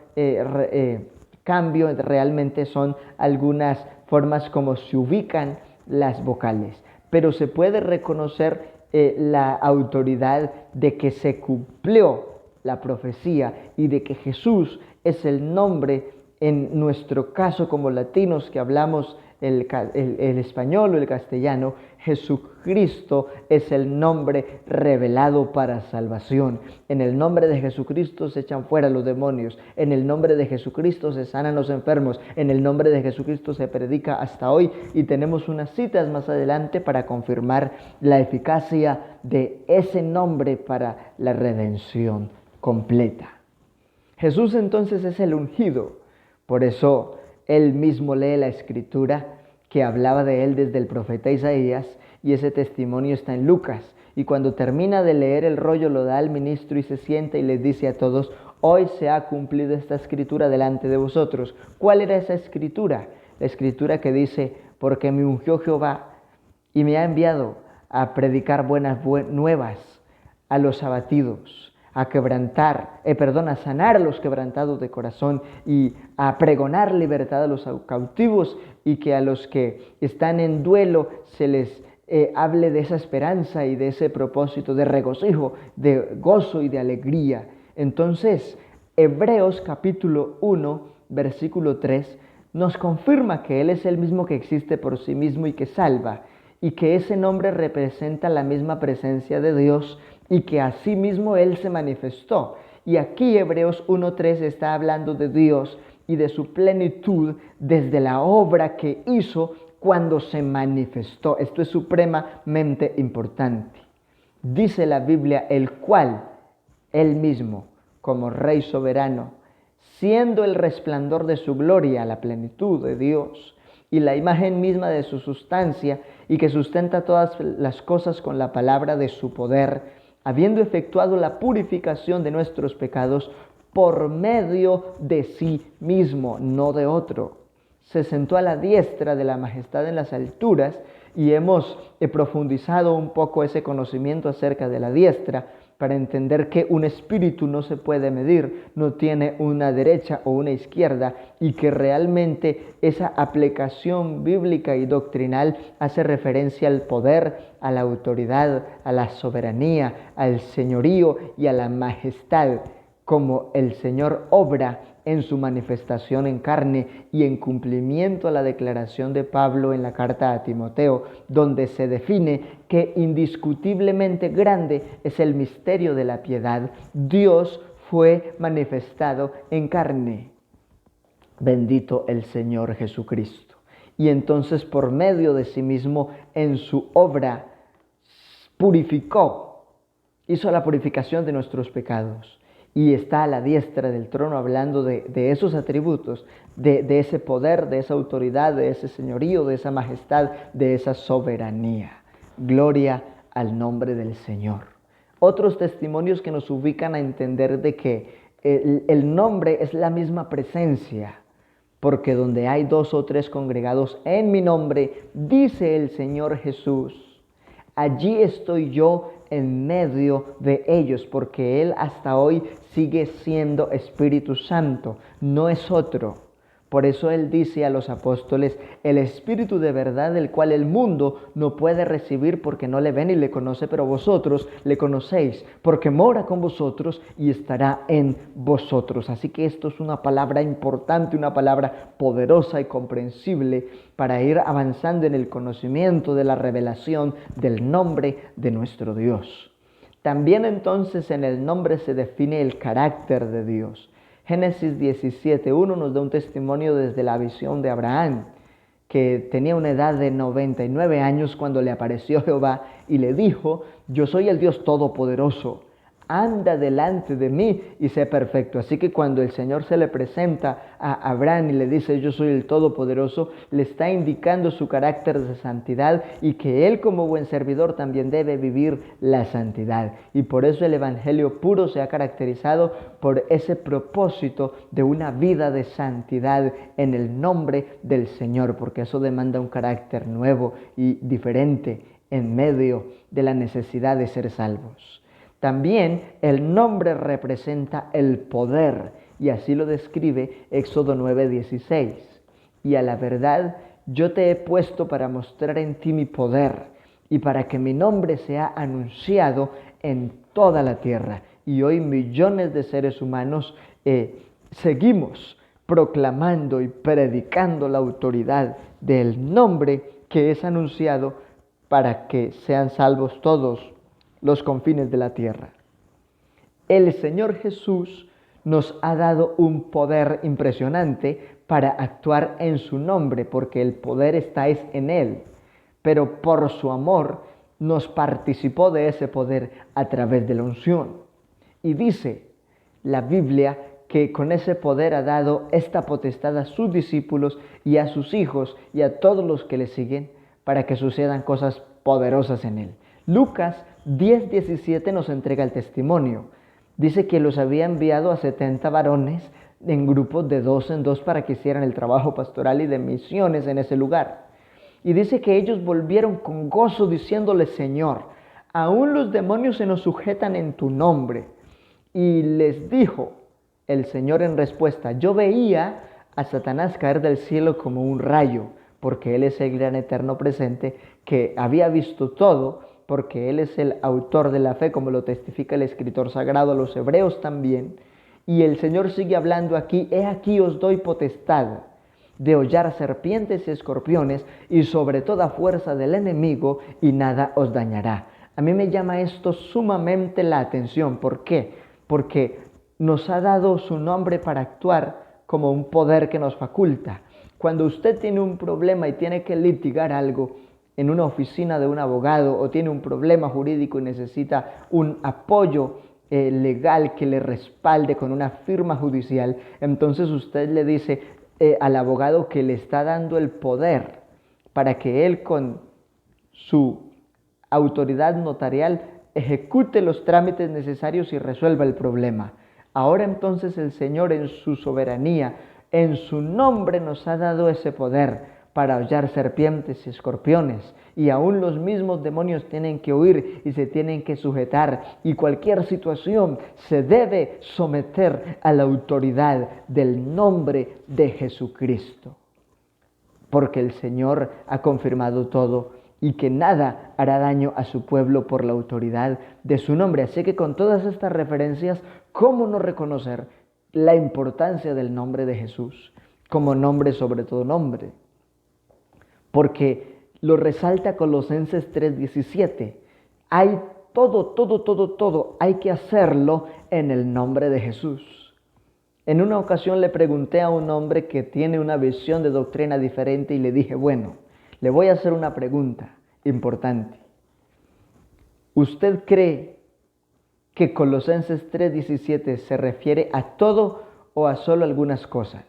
cambio, realmente son algunas formas como se ubican las vocales. Pero se puede reconocer la autoridad de que se cumplió la profecía y de que Jesús es el nombre, en nuestro caso como latinos que hablamos el español o el castellano, Jesucristo es el nombre revelado para salvación. En el nombre de Jesucristo se echan fuera los demonios. En el nombre de Jesucristo se sanan los enfermos. En el nombre de Jesucristo se predica hasta hoy. Y tenemos unas citas más adelante para confirmar la eficacia de ese nombre para la redención completa. Jesús entonces es el ungido. Por eso él mismo lee la escritura que hablaba de él desde el profeta Isaías, y ese testimonio está en Lucas. Y cuando termina de leer el rollo, lo da al ministro y se sienta y les dice a todos: hoy se ha cumplido esta escritura delante de vosotros. ¿Cuál era esa escritura? La escritura que dice: porque me ungió Jehová y me ha enviado a predicar buenas nuevas a los abatidos, a sanar a los quebrantados de corazón y a pregonar libertad a los cautivos, y que a los que están en duelo se les hable de esa esperanza y de ese propósito de regocijo, de gozo y de alegría. Entonces, Hebreos capítulo 1, versículo 3, nos confirma que Él es el mismo que existe por sí mismo y que salva, y que ese nombre representa la misma presencia de Dios, y que asimismo Él se manifestó. Y aquí Hebreos 1.3 está hablando de Dios y de su plenitud desde la obra que hizo cuando se manifestó. Esto es supremamente importante. Dice la Biblia: el cual, Él mismo, como Rey soberano, siendo el resplandor de su gloria, la plenitud de Dios, y la imagen misma de su sustancia, y que sustenta todas las cosas con la palabra de su poder, habiendo efectuado la purificación de nuestros pecados por medio de sí mismo, no de otro, se sentó a la diestra de la majestad en las alturas. Y hemos profundizado un poco ese conocimiento acerca de la diestra para entender que un espíritu no se puede medir, no tiene una derecha o una izquierda, y que realmente esa aplicación bíblica y doctrinal hace referencia al poder, a la autoridad, a la soberanía, al señorío y a la majestad, como el Señor obra en su manifestación en carne y en cumplimiento a la declaración de Pablo en la carta a Timoteo, donde se define que indiscutiblemente grande es el misterio de la piedad. Dios fue manifestado en carne. Bendito el Señor Jesucristo. Y entonces, por medio de sí mismo, en su obra, purificó, hizo la purificación de nuestros pecados. Y está a la diestra del trono hablando de esos atributos, de ese poder, de esa autoridad, de ese señorío, de esa majestad, de esa soberanía. Gloria al nombre del Señor. Otros testimonios que nos ubican a entender de que el nombre es la misma presencia, porque donde hay 2 o 3 congregados en mi nombre, dice el Señor Jesús, allí estoy yo en medio de ellos, porque Él hasta hoy sigue siendo Espíritu Santo, no es otro. Por eso Él dice a los apóstoles: el Espíritu de verdad, el cual el mundo no puede recibir porque no le ve ni le conoce, pero vosotros le conocéis, porque mora con vosotros y estará en vosotros. Así que esto es una palabra importante, una palabra poderosa y comprensible para ir avanzando en el conocimiento de la revelación del nombre de nuestro Dios. También entonces en el nombre se define el carácter de Dios. Génesis 17:1 nos da un testimonio desde la visión de Abraham, que tenía una edad de 99 años cuando le apareció Jehová y le dijo: yo soy el Dios Todopoderoso, anda delante de mí y sé perfecto. Así que cuando el Señor se le presenta a Abraham y le dice, yo soy el Todopoderoso, le está indicando su carácter de santidad y que él como buen servidor también debe vivir la santidad. Y por eso el Evangelio puro se ha caracterizado por ese propósito de una vida de santidad en el nombre del Señor, porque eso demanda un carácter nuevo y diferente en medio de la necesidad de ser salvos. También el nombre representa el poder, y así lo describe Éxodo 9:16. Y a la verdad, yo te he puesto para mostrar en ti mi poder, y para que mi nombre sea anunciado en toda la tierra. Y hoy millones de seres humanos seguimos proclamando y predicando la autoridad del nombre que es anunciado para que sean salvos todos los confines de la tierra. El Señor Jesús nos ha dado un poder impresionante para actuar en su nombre, porque el poder está en Él, pero por su amor nos participó de ese poder a través de la unción. Y dice la Biblia que con ese poder ha dado esta potestad a sus discípulos y a sus hijos y a todos los que le siguen para que sucedan cosas poderosas en Él. Lucas 10:17 nos entrega el testimonio. Dice que los había enviado a 70 varones en grupos de 2 en 2 para que hicieran el trabajo pastoral y de misiones en ese lugar. Y dice que ellos volvieron con gozo diciéndole, Señor, aún los demonios se nos sujetan en tu nombre. Y les dijo el Señor en respuesta, yo veía a Satanás caer del cielo como un rayo, porque Él es el gran eterno presente que había visto todo, porque Él es el autor de la fe, como lo testifica el escritor sagrado a los hebreos también. Y el Señor sigue hablando aquí, he aquí os doy potestad de hollar serpientes y escorpiones y sobre toda fuerza del enemigo y nada os dañará. A mí me llama esto sumamente la atención. ¿Por qué? Porque nos ha dado su nombre para actuar como un poder que nos faculta. Cuando usted tiene un problema y tiene que litigar algo en una oficina de un abogado o tiene un problema jurídico y necesita un apoyo legal que le respalde con una firma judicial, entonces usted le dice al abogado que le está dando el poder para que él con su autoridad notarial ejecute los trámites necesarios y resuelva el problema. Ahora entonces el Señor en su soberanía, en su nombre nos ha dado ese poder para hollar serpientes y escorpiones, y aún los mismos demonios tienen que huir y se tienen que sujetar, y cualquier situación se debe someter a la autoridad del nombre de Jesucristo, porque el Señor ha confirmado todo y que nada hará daño a su pueblo por la autoridad de su nombre. Así que con todas estas referencias, ¿cómo no reconocer la importancia del nombre de Jesús como nombre sobre todo nombre? Porque lo resalta Colosenses 3:17. Hay todo, hay que hacerlo en el nombre de Jesús. En una ocasión le pregunté a un hombre que tiene una visión de doctrina diferente y le dije, bueno, le voy a hacer una pregunta importante. ¿Usted cree que Colosenses 3:17 se refiere a todo o a solo algunas cosas?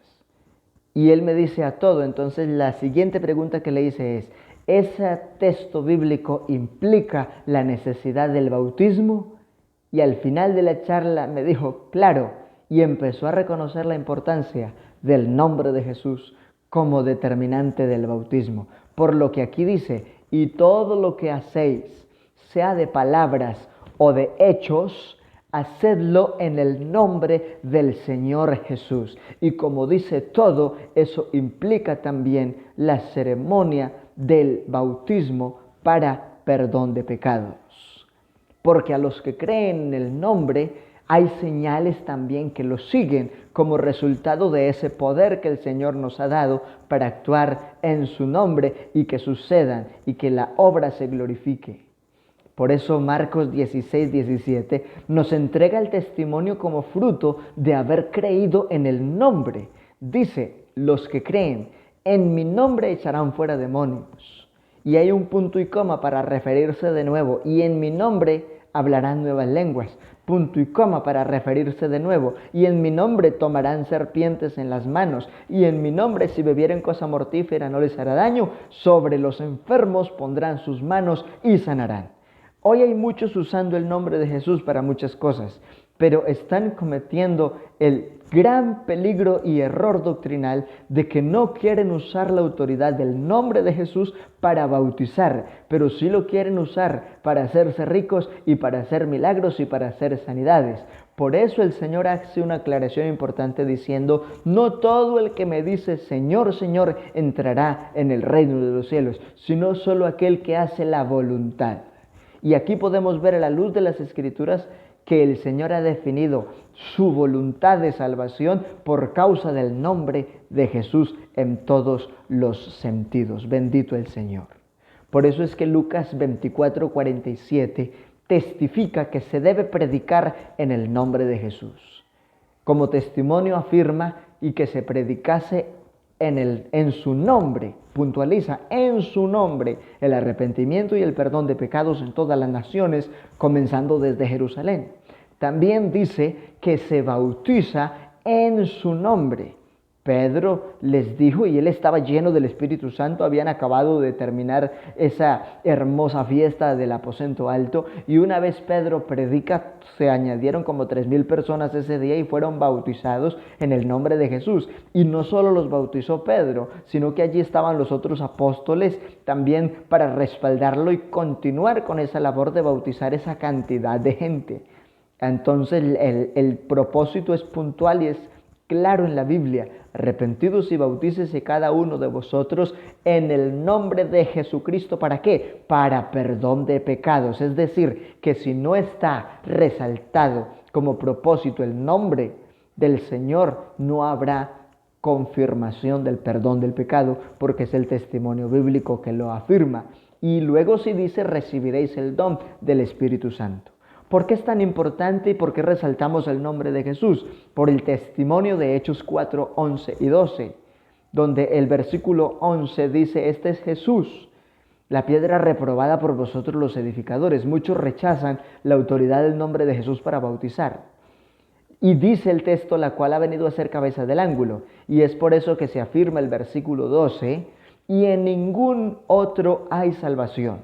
Y él me dice a todo. Entonces la siguiente pregunta que le hice es, ¿ese texto bíblico implica la necesidad del bautismo? Y al final de la charla me dijo, claro, y empezó a reconocer la importancia del nombre de Jesús como determinante del bautismo. Por lo que aquí dice, y todo lo que hacéis, sea de palabras o de hechos, hacedlo en el nombre del Señor Jesús. Y como dice todo, eso implica también la ceremonia del bautismo para perdón de pecados. Porque a los que creen en el nombre, hay señales también que los siguen como resultado de ese poder que el Señor nos ha dado para actuar en su nombre y que sucedan y que la obra se glorifique. Por eso Marcos 16:17 nos entrega el testimonio como fruto de haber creído en el nombre. Dice, los que creen, en mi nombre echarán fuera demonios. Y hay un punto y coma para referirse de nuevo, y en mi nombre hablarán nuevas lenguas. punto y coma para referirse de nuevo. Y en mi nombre tomarán serpientes en las manos, y en mi nombre si bebieren cosa mortífera no les hará daño. Sobre los enfermos pondrán sus manos y sanarán. Hoy hay muchos usando el nombre de Jesús para muchas cosas, pero están cometiendo el gran peligro y error doctrinal de que no quieren usar la autoridad del nombre de Jesús para bautizar, pero sí lo quieren usar para hacerse ricos y para hacer milagros y para hacer sanidades. Por eso el Señor hace una aclaración importante diciendo: no todo el que me dice Señor, Señor entrará en el reino de los cielos, sino solo aquel que hace la voluntad. Y aquí podemos ver a la luz de las Escrituras que el Señor ha definido su voluntad de salvación por causa del nombre de Jesús en todos los sentidos. Bendito el Señor. Por eso es que Lucas 24:47 testifica que se debe predicar en el nombre de Jesús. Como testimonio afirma y que se predicase en su nombre, puntualiza, en su nombre, el arrepentimiento y el perdón de pecados en todas las naciones, comenzando desde Jerusalén. También dice que se bautiza en su nombre. Pedro les dijo, y él estaba lleno del Espíritu Santo, habían acabado de terminar esa hermosa fiesta del aposento alto, y una vez Pedro predica, se añadieron como 3,000 personas ese día y fueron bautizados en el nombre de Jesús. Y no solo los bautizó Pedro, sino que allí estaban los otros apóstoles también para respaldarlo y continuar con esa labor de bautizar esa cantidad de gente. Entonces el propósito es puntual y es claro en la Biblia: arrepentidos y bautícese cada uno de vosotros en el nombre de Jesucristo. ¿Para qué? Para perdón de pecados. Es decir, que si no está resaltado como propósito el nombre del Señor, no habrá confirmación del perdón del pecado, porque es el testimonio bíblico que lo afirma. Y luego sí dice: recibiréis el don del Espíritu Santo. ¿Por qué es tan importante y por qué resaltamos el nombre de Jesús? Por el testimonio de Hechos 4, 11 y 12, donde el versículo 11 dice: este es Jesús, la piedra reprobada por vosotros los edificadores. Muchos rechazan la autoridad del nombre de Jesús para bautizar. Y dice el texto: la cual ha venido a ser cabeza del ángulo. Y es por eso que se afirma el versículo 12: y en ningún otro hay salvación.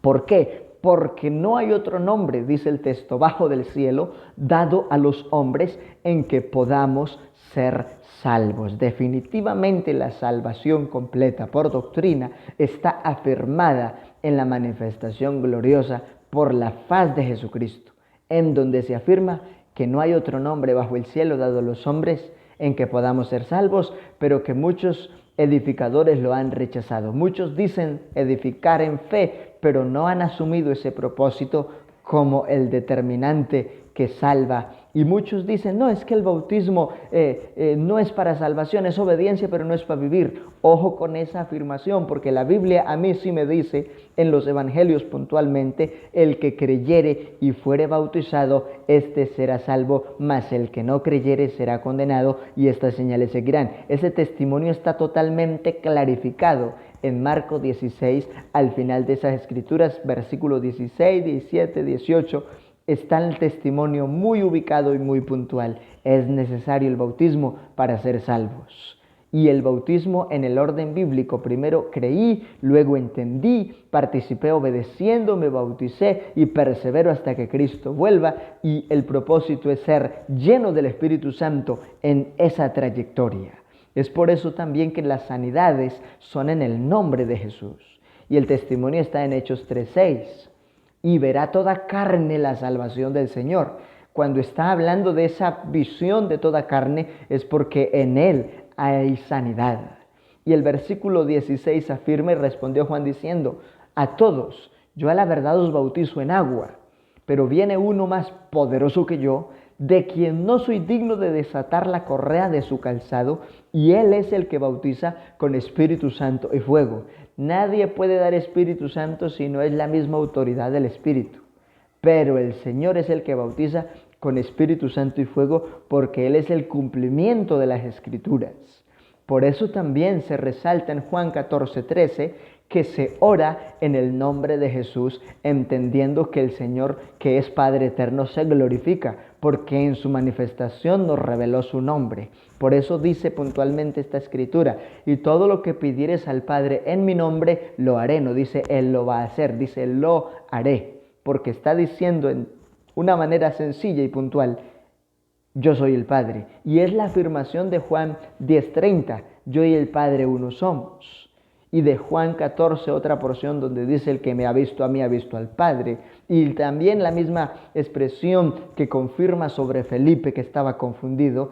¿Por qué? Porque no hay otro nombre, dice el texto, bajo del cielo, dado a los hombres en que podamos ser salvos. Definitivamente la salvación completa por doctrina está afirmada en la manifestación gloriosa por la faz de Jesucristo, en donde se afirma que no hay otro nombre bajo el cielo dado a los hombres en que podamos ser salvos, pero que muchos edificadores lo han rechazado. Muchos dicen edificar en fe, pero no han asumido ese propósito como el determinante que salva. Y muchos dicen: no, es que el bautismo no es para salvación, es obediencia, pero no es para vivir. Ojo con esa afirmación, porque la Biblia a mí sí me dice, en los evangelios puntualmente: el que creyere y fuere bautizado, este será salvo, mas el que no creyere será condenado, y estas señales seguirán. Ese testimonio está totalmente clarificado en Marcos 16, al final de esas escrituras, versículos 16, 17, 18, está el testimonio muy ubicado y muy puntual. Es necesario el bautismo para ser salvos. Y el bautismo en el orden bíblico: primero creí, luego entendí, participé obedeciendo, me bauticé y persevero hasta que Cristo vuelva. Y el propósito es ser lleno del Espíritu Santo en esa trayectoria. Es por eso también que las sanidades son en el nombre de Jesús. Y el testimonio está en Hechos 3:6. Y verá toda carne la salvación del Señor. Cuando está hablando de esa visión de toda carne, es porque en Él hay sanidad. Y el versículo 16 afirma: y respondió Juan diciendo: a todos, yo a la verdad os bautizo en agua, pero viene uno más poderoso que yo, de quien no soy digno de desatar la correa de su calzado, y Él es el que bautiza con Espíritu Santo y fuego. Nadie puede dar Espíritu Santo si no es la misma autoridad del Espíritu. Pero el Señor es el que bautiza con Espíritu Santo y fuego, porque Él es el cumplimiento de las Escrituras. Por eso también se resalta en Juan 14:13 que se ora en el nombre de Jesús, entendiendo que el Señor, que es Padre eterno, se glorifica, porque en su manifestación nos reveló su nombre. Por eso dice puntualmente esta escritura: y todo lo que pidieres al Padre en mi nombre, lo haré. No dice Él lo va a hacer, dice lo haré, porque está diciendo en una manera sencilla y puntual: yo soy el Padre. Y es la afirmación de Juan 10:30, yo y el Padre uno somos. Y de Juan 14, otra porción donde dice: el que me ha visto a mí ha visto al Padre. Y también la misma expresión que confirma sobre Felipe, que estaba confundido: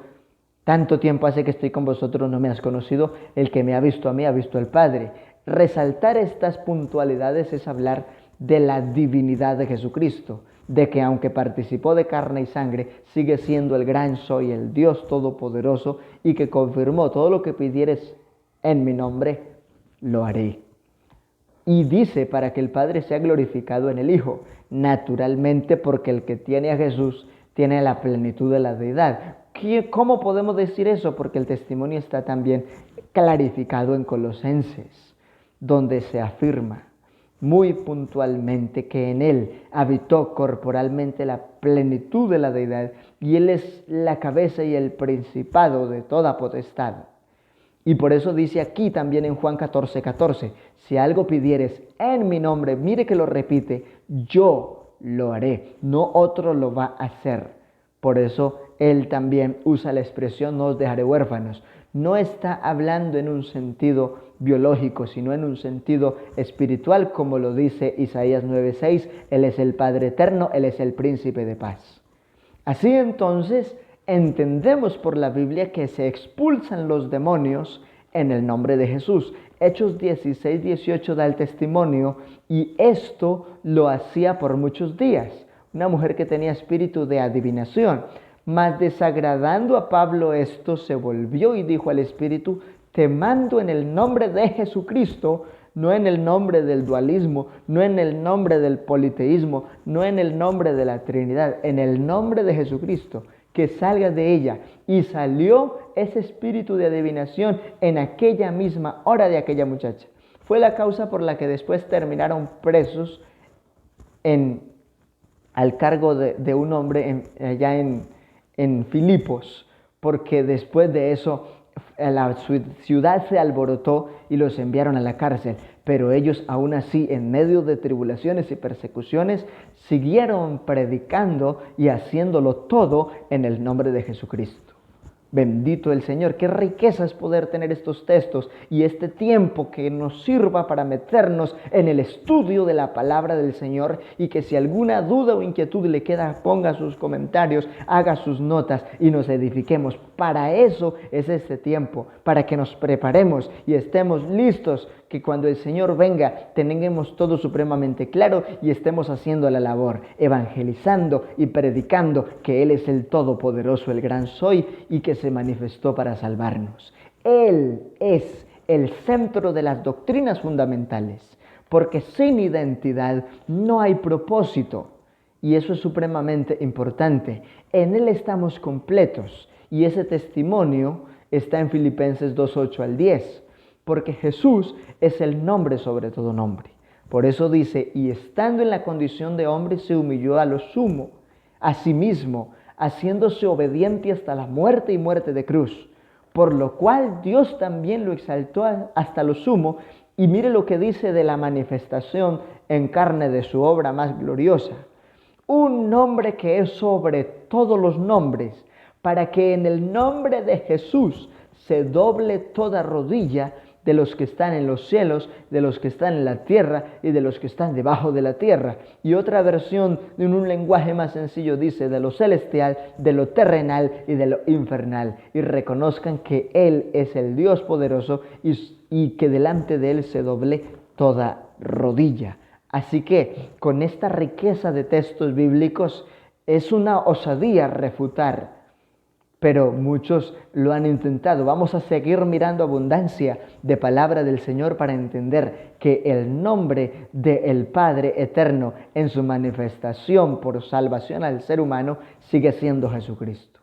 tanto tiempo hace que estoy con vosotros, no me has conocido, el que me ha visto a mí ha visto al Padre. Resaltar estas puntualidades es hablar de la divinidad de Jesucristo, de que aunque participó de carne y sangre, sigue siendo el gran soy, el Dios todopoderoso, y que confirmó: todo lo que pidieres en mi nombre, lo haré. Y dice: para que el Padre sea glorificado en el Hijo. Naturalmente, porque el que tiene a Jesús tiene la plenitud de la deidad. ¿Cómo podemos decir eso? Porque el testimonio está también clarificado en Colosenses, donde se afirma muy puntualmente que en Él habitó corporalmente la plenitud de la deidad, y Él es la cabeza y el principado de toda potestad. Y por eso dice aquí también en Juan 14:14, si algo pidieres en mi nombre, mire que lo repite, yo lo haré, no otro lo va a hacer. Por eso Él también usa la expresión: no os dejaré huérfanos. No está hablando en un sentido biológico, sino en un sentido espiritual, como lo dice Isaías 9:6, Él es el Padre eterno, Él es el príncipe de paz. Así entonces, entendemos por la Biblia que se expulsan los demonios en el nombre de Jesús. Hechos 16:18 da el testimonio, y esto lo hacía por muchos días. Una mujer que tenía espíritu de adivinación, mas desagradando a Pablo esto, se volvió y dijo al espíritu: te mando en el nombre de Jesucristo, no en el nombre del dualismo, no en el nombre del politeísmo, no en el nombre de la Trinidad, en el nombre de Jesucristo, que salga de ella. Y salió ese espíritu de adivinación en aquella misma hora de aquella muchacha. Fue la causa por la que después terminaron presos al cargo de un hombre allá en Filipos, porque después de eso la ciudad se alborotó y los enviaron a la cárcel. Pero ellos aún así, en medio de tribulaciones y persecuciones, siguieron predicando y haciéndolo todo en el nombre de Jesucristo. Bendito el Señor. Qué riqueza es poder tener estos textos y este tiempo que nos sirva para meternos en el estudio de la palabra del Señor, y que si alguna duda o inquietud le queda, ponga sus comentarios, haga sus notas y nos edifiquemos. Para eso es este tiempo, para que nos preparemos y estemos listos, que cuando el Señor venga tengamos todo supremamente claro y estemos haciendo la labor, evangelizando y predicando que Él es el Todopoderoso, el gran soy, y que se manifestó para salvarnos. Él es el centro de las doctrinas fundamentales, porque sin identidad no hay propósito, y eso es supremamente importante. En Él estamos completos, y ese testimonio está en Filipenses 2:8-10. Porque Jesús es el nombre sobre todo nombre. Por eso dice: y estando en la condición de hombre, se humilló a lo sumo, a sí mismo, haciéndose obediente hasta la muerte y muerte de cruz. Por lo cual Dios también lo exaltó hasta lo sumo. Y mire lo que dice de la manifestación en carne de su obra más gloriosa: un nombre que es sobre todos los nombres, para que en el nombre de Jesús se doble toda rodilla, de los que están en los cielos, de los que están en la tierra y de los que están debajo de la tierra. Y otra versión, en un lenguaje más sencillo, dice: de lo celestial, de lo terrenal y de lo infernal. Y reconozcan que Él es el Dios poderoso y que delante de Él se doble toda rodilla. Así que con esta riqueza de textos bíblicos es una osadía refutar, pero muchos lo han intentado. Vamos a seguir mirando abundancia de palabra del Señor para entender que el nombre del Padre eterno en su manifestación por salvación al ser humano sigue siendo Jesucristo.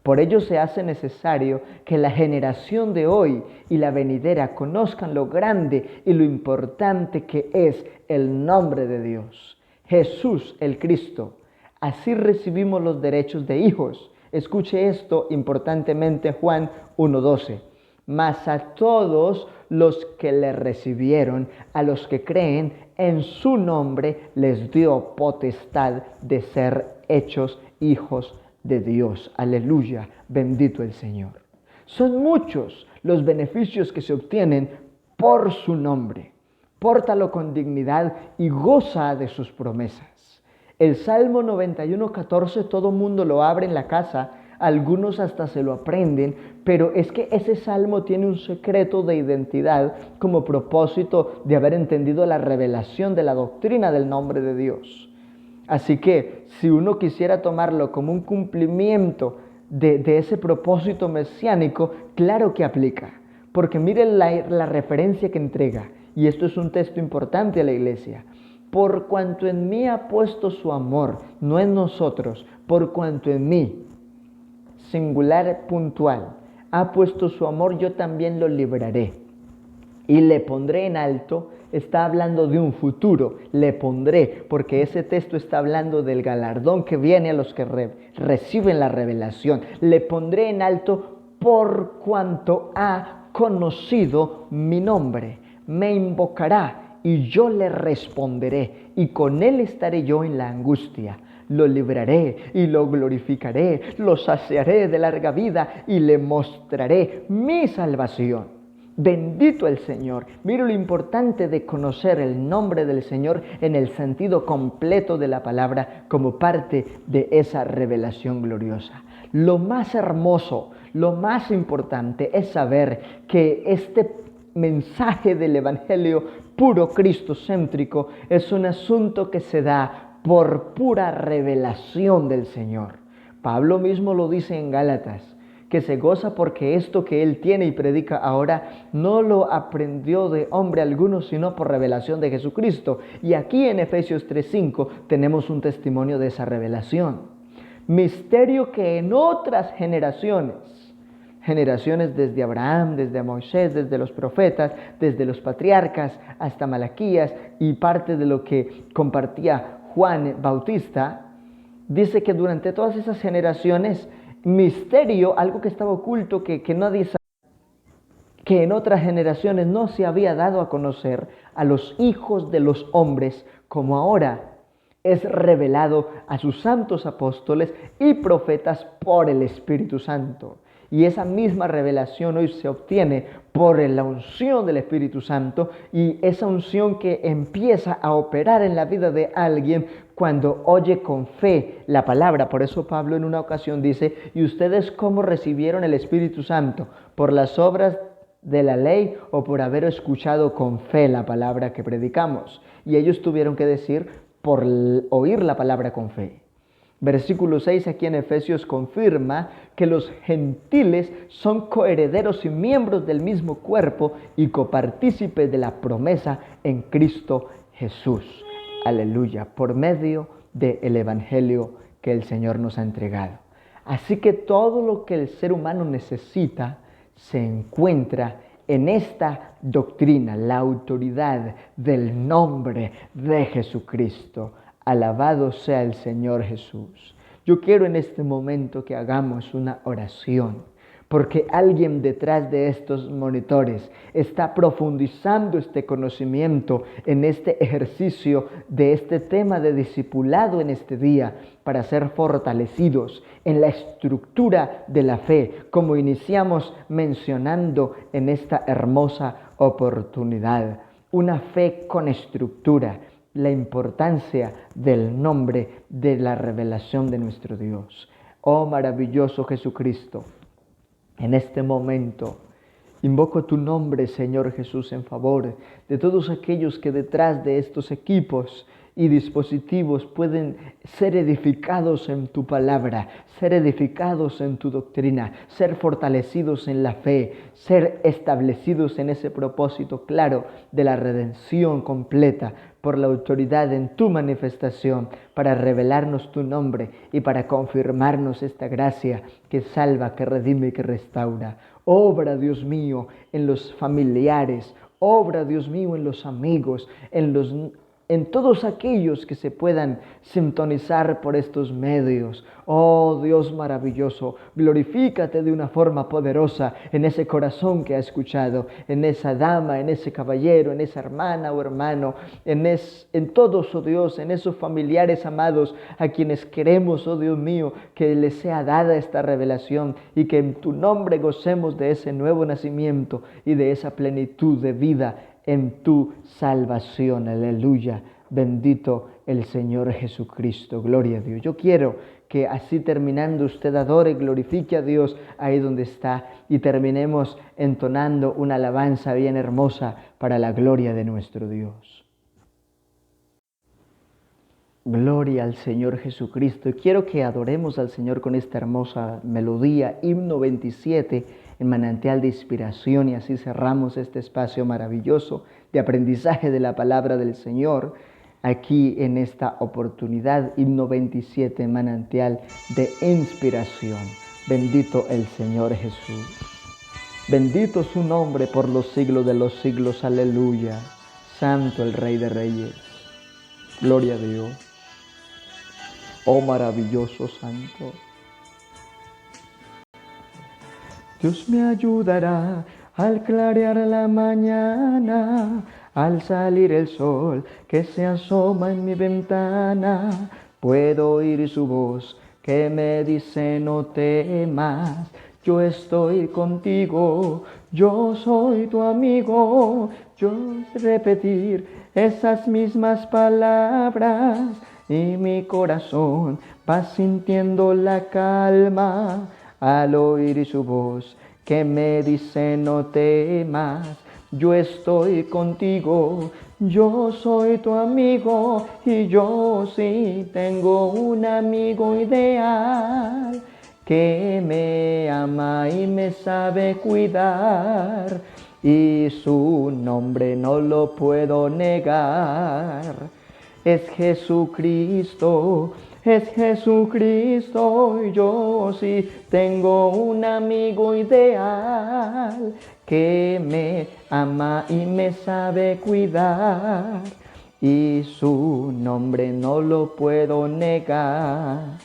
Por ello se hace necesario que la generación de hoy y la venidera conozcan lo grande y lo importante que es el nombre de Dios, Jesús el Cristo. Así recibimos los derechos de hijos. Escuche esto importantemente, Juan 1:12. Mas a todos los que le recibieron, a los que creen en su nombre, les dio potestad de ser hechos hijos de Dios. Aleluya, bendito el Señor. Son muchos los beneficios que se obtienen por su nombre. Pórtalo con dignidad y goza de sus promesas. El Salmo 91:14 todo mundo lo abre en la casa, algunos hasta se lo aprenden, pero es que ese salmo tiene un secreto de identidad como propósito de haber entendido la revelación de la doctrina del nombre de Dios. Así que si uno quisiera tomarlo como un cumplimiento de ese propósito mesiánico, claro que aplica, porque miren la referencia que entrega, y esto es un texto importante a la iglesia. Por cuanto en mí ha puesto su amor, no en nosotros, por cuanto en mí, singular puntual, ha puesto su amor, yo también lo libraré y le pondré en alto. Está hablando de un futuro, le pondré, porque ese texto está hablando del galardón que viene a los que reciben la revelación. Le pondré en alto por cuanto ha conocido mi nombre. Me invocará y yo le responderé, y con él estaré yo en la angustia. Lo libraré y lo glorificaré, lo saciaré de larga vida y le mostraré mi salvación. Bendito el Señor. Mira lo importante de conocer el nombre del Señor en el sentido completo de la palabra como parte de esa revelación gloriosa. Lo más hermoso, lo más importante es saber que este mensaje del Evangelio puro cristocéntrico es un asunto que se da por pura revelación del Señor. Pablo mismo lo dice en Gálatas, que se goza porque esto que él tiene y predica ahora no lo aprendió de hombre alguno, sino por revelación de Jesucristo. Y aquí en Efesios 3:5 tenemos un testimonio de esa revelación. Misterio que en otras generaciones desde Abraham, desde Moisés, desde los profetas, desde los patriarcas hasta Malaquías y parte de lo que compartía Juan Bautista, dice que durante todas esas generaciones, misterio, algo que estaba oculto, que nadie sabía, que en otras generaciones no se había dado a conocer a los hijos de los hombres, como ahora es revelado a sus santos apóstoles y profetas por el Espíritu Santo. Y esa misma revelación hoy se obtiene por la unción del Espíritu Santo, y esa unción que empieza a operar en la vida de alguien cuando oye con fe la palabra. Por eso Pablo en una ocasión dice: ¿y ustedes cómo recibieron el Espíritu Santo? ¿Por las obras de la ley o por haber escuchado con fe la palabra que predicamos? Y ellos tuvieron que decir: por oír la palabra con fe. Versículo 6 aquí en Efesios confirma que los gentiles son coherederos y miembros del mismo cuerpo y copartícipes de la promesa en Cristo Jesús. Aleluya, por medio del Evangelio que el Señor nos ha entregado. Así que todo lo que el ser humano necesita se encuentra en esta doctrina, la autoridad del nombre de Jesucristo. Alabado sea el Señor Jesús. Yo quiero en este momento que hagamos una oración, porque alguien detrás de estos monitores está profundizando este conocimiento en este ejercicio de este tema de discipulado en este día, para ser fortalecidos en la estructura de la fe, como iniciamos mencionando en esta hermosa oportunidad. Una fe con estructura. La importancia del nombre de la revelación de nuestro Dios. Oh maravilloso Jesucristo, en este momento invoco tu nombre, Señor Jesús, en favor de todos aquellos que detrás de estos equipos y dispositivos pueden ser edificados en tu palabra, ser edificados en tu doctrina, ser fortalecidos en la fe, ser establecidos en ese propósito claro de la redención completa por la autoridad en tu manifestación, para revelarnos tu nombre y para confirmarnos esta gracia que salva, que redime y que restaura. Obra, Dios mío, en los familiares, obra, Dios mío, en los amigos, en todos aquellos que se puedan sintonizar por estos medios. Oh Dios maravilloso, glorifícate de una forma poderosa en ese corazón que ha escuchado, en esa dama, en ese caballero, en esa hermana o hermano, en todos, oh Dios, en esos familiares amados a quienes queremos, oh Dios mío, que les sea dada esta revelación y que en tu nombre gocemos de ese nuevo nacimiento y de esa plenitud de vida en tu salvación. Aleluya. Bendito el Señor Jesucristo. Gloria a Dios. Yo quiero que así terminando usted adore, glorifique a Dios ahí donde está y terminemos entonando una alabanza bien hermosa para la gloria de nuestro Dios. Gloria al Señor Jesucristo. Y quiero que adoremos al Señor con esta hermosa melodía, himno 27, en manantial de inspiración, y así cerramos este espacio maravilloso de aprendizaje de la palabra del Señor, aquí en esta oportunidad, himno 27, manantial de inspiración. Bendito el Señor Jesús. Bendito su nombre por los siglos de los siglos. Aleluya. Santo el Rey de Reyes. Gloria a Dios. Oh maravilloso Santo. Dios me ayudará al clarear la mañana, al salir el sol que se asoma en mi ventana. Puedo oír su voz que me dice no temas, yo estoy contigo, yo soy tu amigo. Yo repetir esas mismas palabras y mi corazón va sintiendo la calma al oír su voz que me dice no temas, yo estoy contigo, yo soy tu amigo y yo sí tengo un amigo ideal que me ama y me sabe cuidar y su nombre no lo puedo negar. Es Jesucristo. Es Jesucristo y yo sí tengo un amigo ideal que me ama y me sabe cuidar y su nombre no lo puedo negar.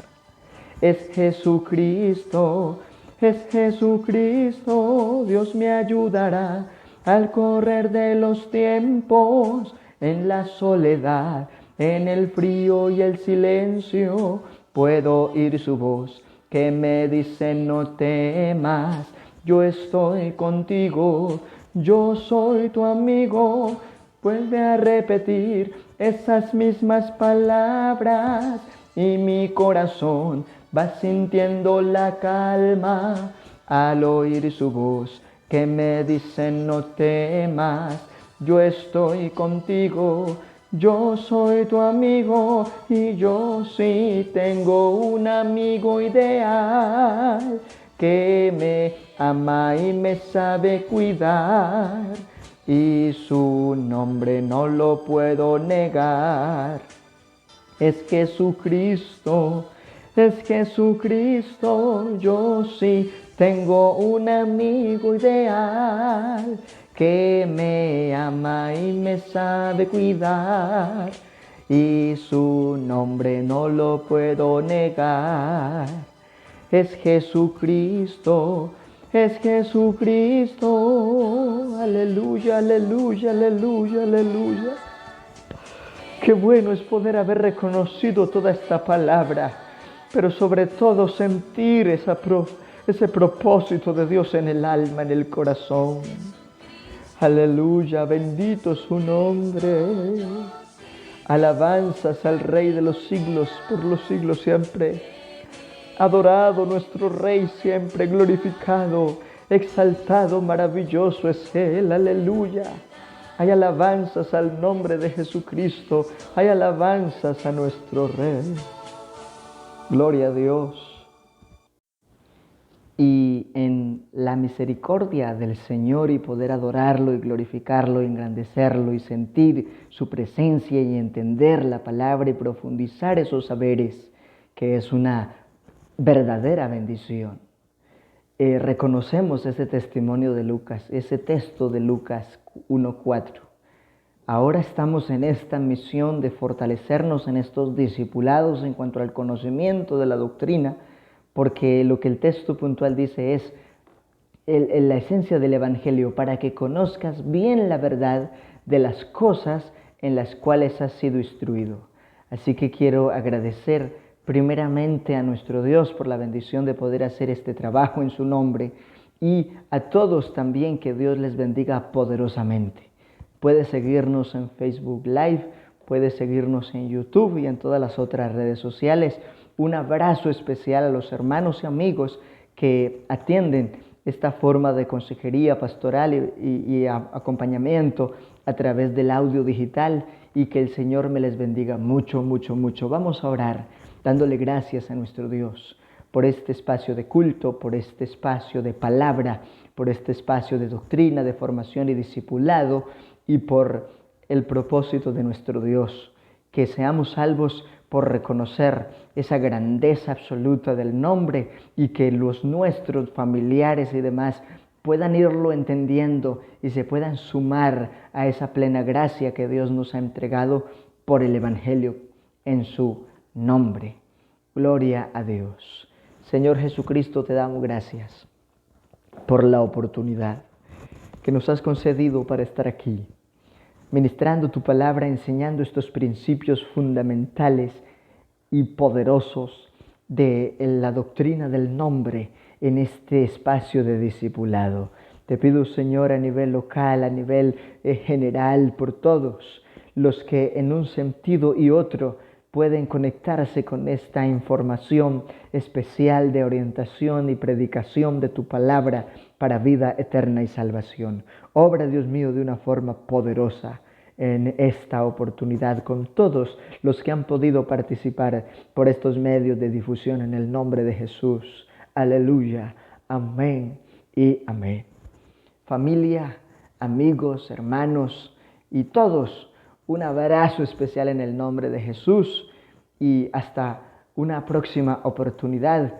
Es Jesucristo, es Jesucristo, Dios me ayudará al correr de los tiempos en la soledad. En el frío y el silencio puedo oír su voz que me dice no temas, yo estoy contigo, yo soy tu amigo. Vuelve a repetir esas mismas palabras y mi corazón va sintiendo la calma al oír su voz que me dice no temas, yo estoy contigo. Yo soy tu amigo y yo sí tengo un amigo ideal que me ama y me sabe cuidar y su nombre no lo puedo negar. Es Jesucristo, es Jesucristo, yo sí tengo un amigo ideal que me ama y me sabe cuidar y su nombre no lo puedo negar. Es Jesucristo, es Jesucristo. Aleluya, aleluya, aleluya, aleluya. Qué bueno es poder haber reconocido toda esta palabra, pero sobre todo sentir ese propósito de Dios en el alma, en el corazón. Aleluya, bendito su nombre. Alabanzas al Rey de los siglos, por los siglos siempre. Adorado nuestro Rey siempre, glorificado, exaltado, maravilloso es Él. Aleluya. Hay alabanzas al nombre de Jesucristo. Hay alabanzas a nuestro Rey. Gloria a Dios. y en la misericordia del Señor y poder adorarlo y glorificarlo y engrandecerlo y sentir su presencia y entender la palabra y profundizar esos saberes, que es una verdadera bendición. Reconocemos ese testimonio de Lucas, ese texto de Lucas 1:4. Ahora estamos en esta misión de fortalecernos en estos discipulados en cuanto al conocimiento de la doctrina, porque lo que el texto puntual dice es la esencia del Evangelio, para que conozcas bien la verdad de las cosas en las cuales has sido instruido. Así que quiero agradecer primeramente a nuestro Dios por la bendición de poder hacer este trabajo en su nombre, y a todos también que Dios les bendiga poderosamente. Puedes seguirnos en Facebook Live, puedes seguirnos en YouTube y en todas las otras redes sociales. Un abrazo especial a los hermanos y amigos que atienden esta forma de consejería pastoral y acompañamiento a través del audio digital, y que el Señor me les bendiga mucho, mucho, mucho. Vamos a orar dándole gracias a nuestro Dios por este espacio de culto, por este espacio de palabra, por este espacio de doctrina, de formación y discipulado, y por el propósito de nuestro Dios, que seamos salvos por reconocer esa grandeza absoluta del nombre, y que los nuestros familiares y demás puedan irlo entendiendo y se puedan sumar a esa plena gracia que Dios nos ha entregado por el Evangelio en su nombre. Gloria a Dios. Señor Jesucristo, te damos gracias por la oportunidad que nos has concedido para estar aquí, ministrando tu palabra, enseñando estos principios fundamentales y poderosos de la doctrina del nombre en este espacio de discipulado. Te pido, Señor, a nivel local, a nivel general, por todos los que en un sentido y otro pueden conectarse con esta información especial de orientación y predicación de tu palabra para vida eterna y salvación. Obra, Dios mío, de una forma poderosa en esta oportunidad con todos los que han podido participar por estos medios de difusión, en el nombre de Jesús. Aleluya. Amén y amén. Familia, amigos, hermanos y todos, un abrazo especial en el nombre de Jesús, y hasta una próxima oportunidad.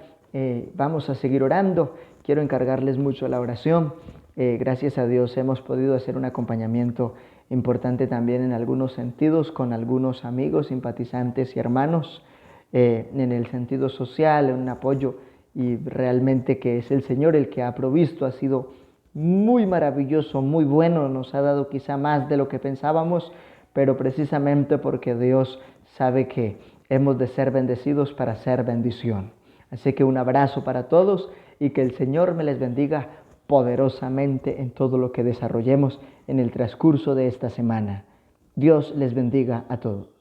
Vamos a seguir orando. Quiero encargarles mucho la oración. Gracias a Dios hemos podido hacer un acompañamiento importante también en algunos sentidos con algunos amigos, simpatizantes y hermanos, en el sentido social, en un apoyo, y realmente que es el Señor el que ha provisto. Ha sido muy maravilloso, muy bueno, nos ha dado quizá más de lo que pensábamos, pero precisamente porque Dios sabe que hemos de ser bendecidos para ser bendición. Así que un abrazo para todos, y que el Señor me les bendiga poderosamente en todo lo que desarrollemos en el transcurso de esta semana. Dios les bendiga a todos.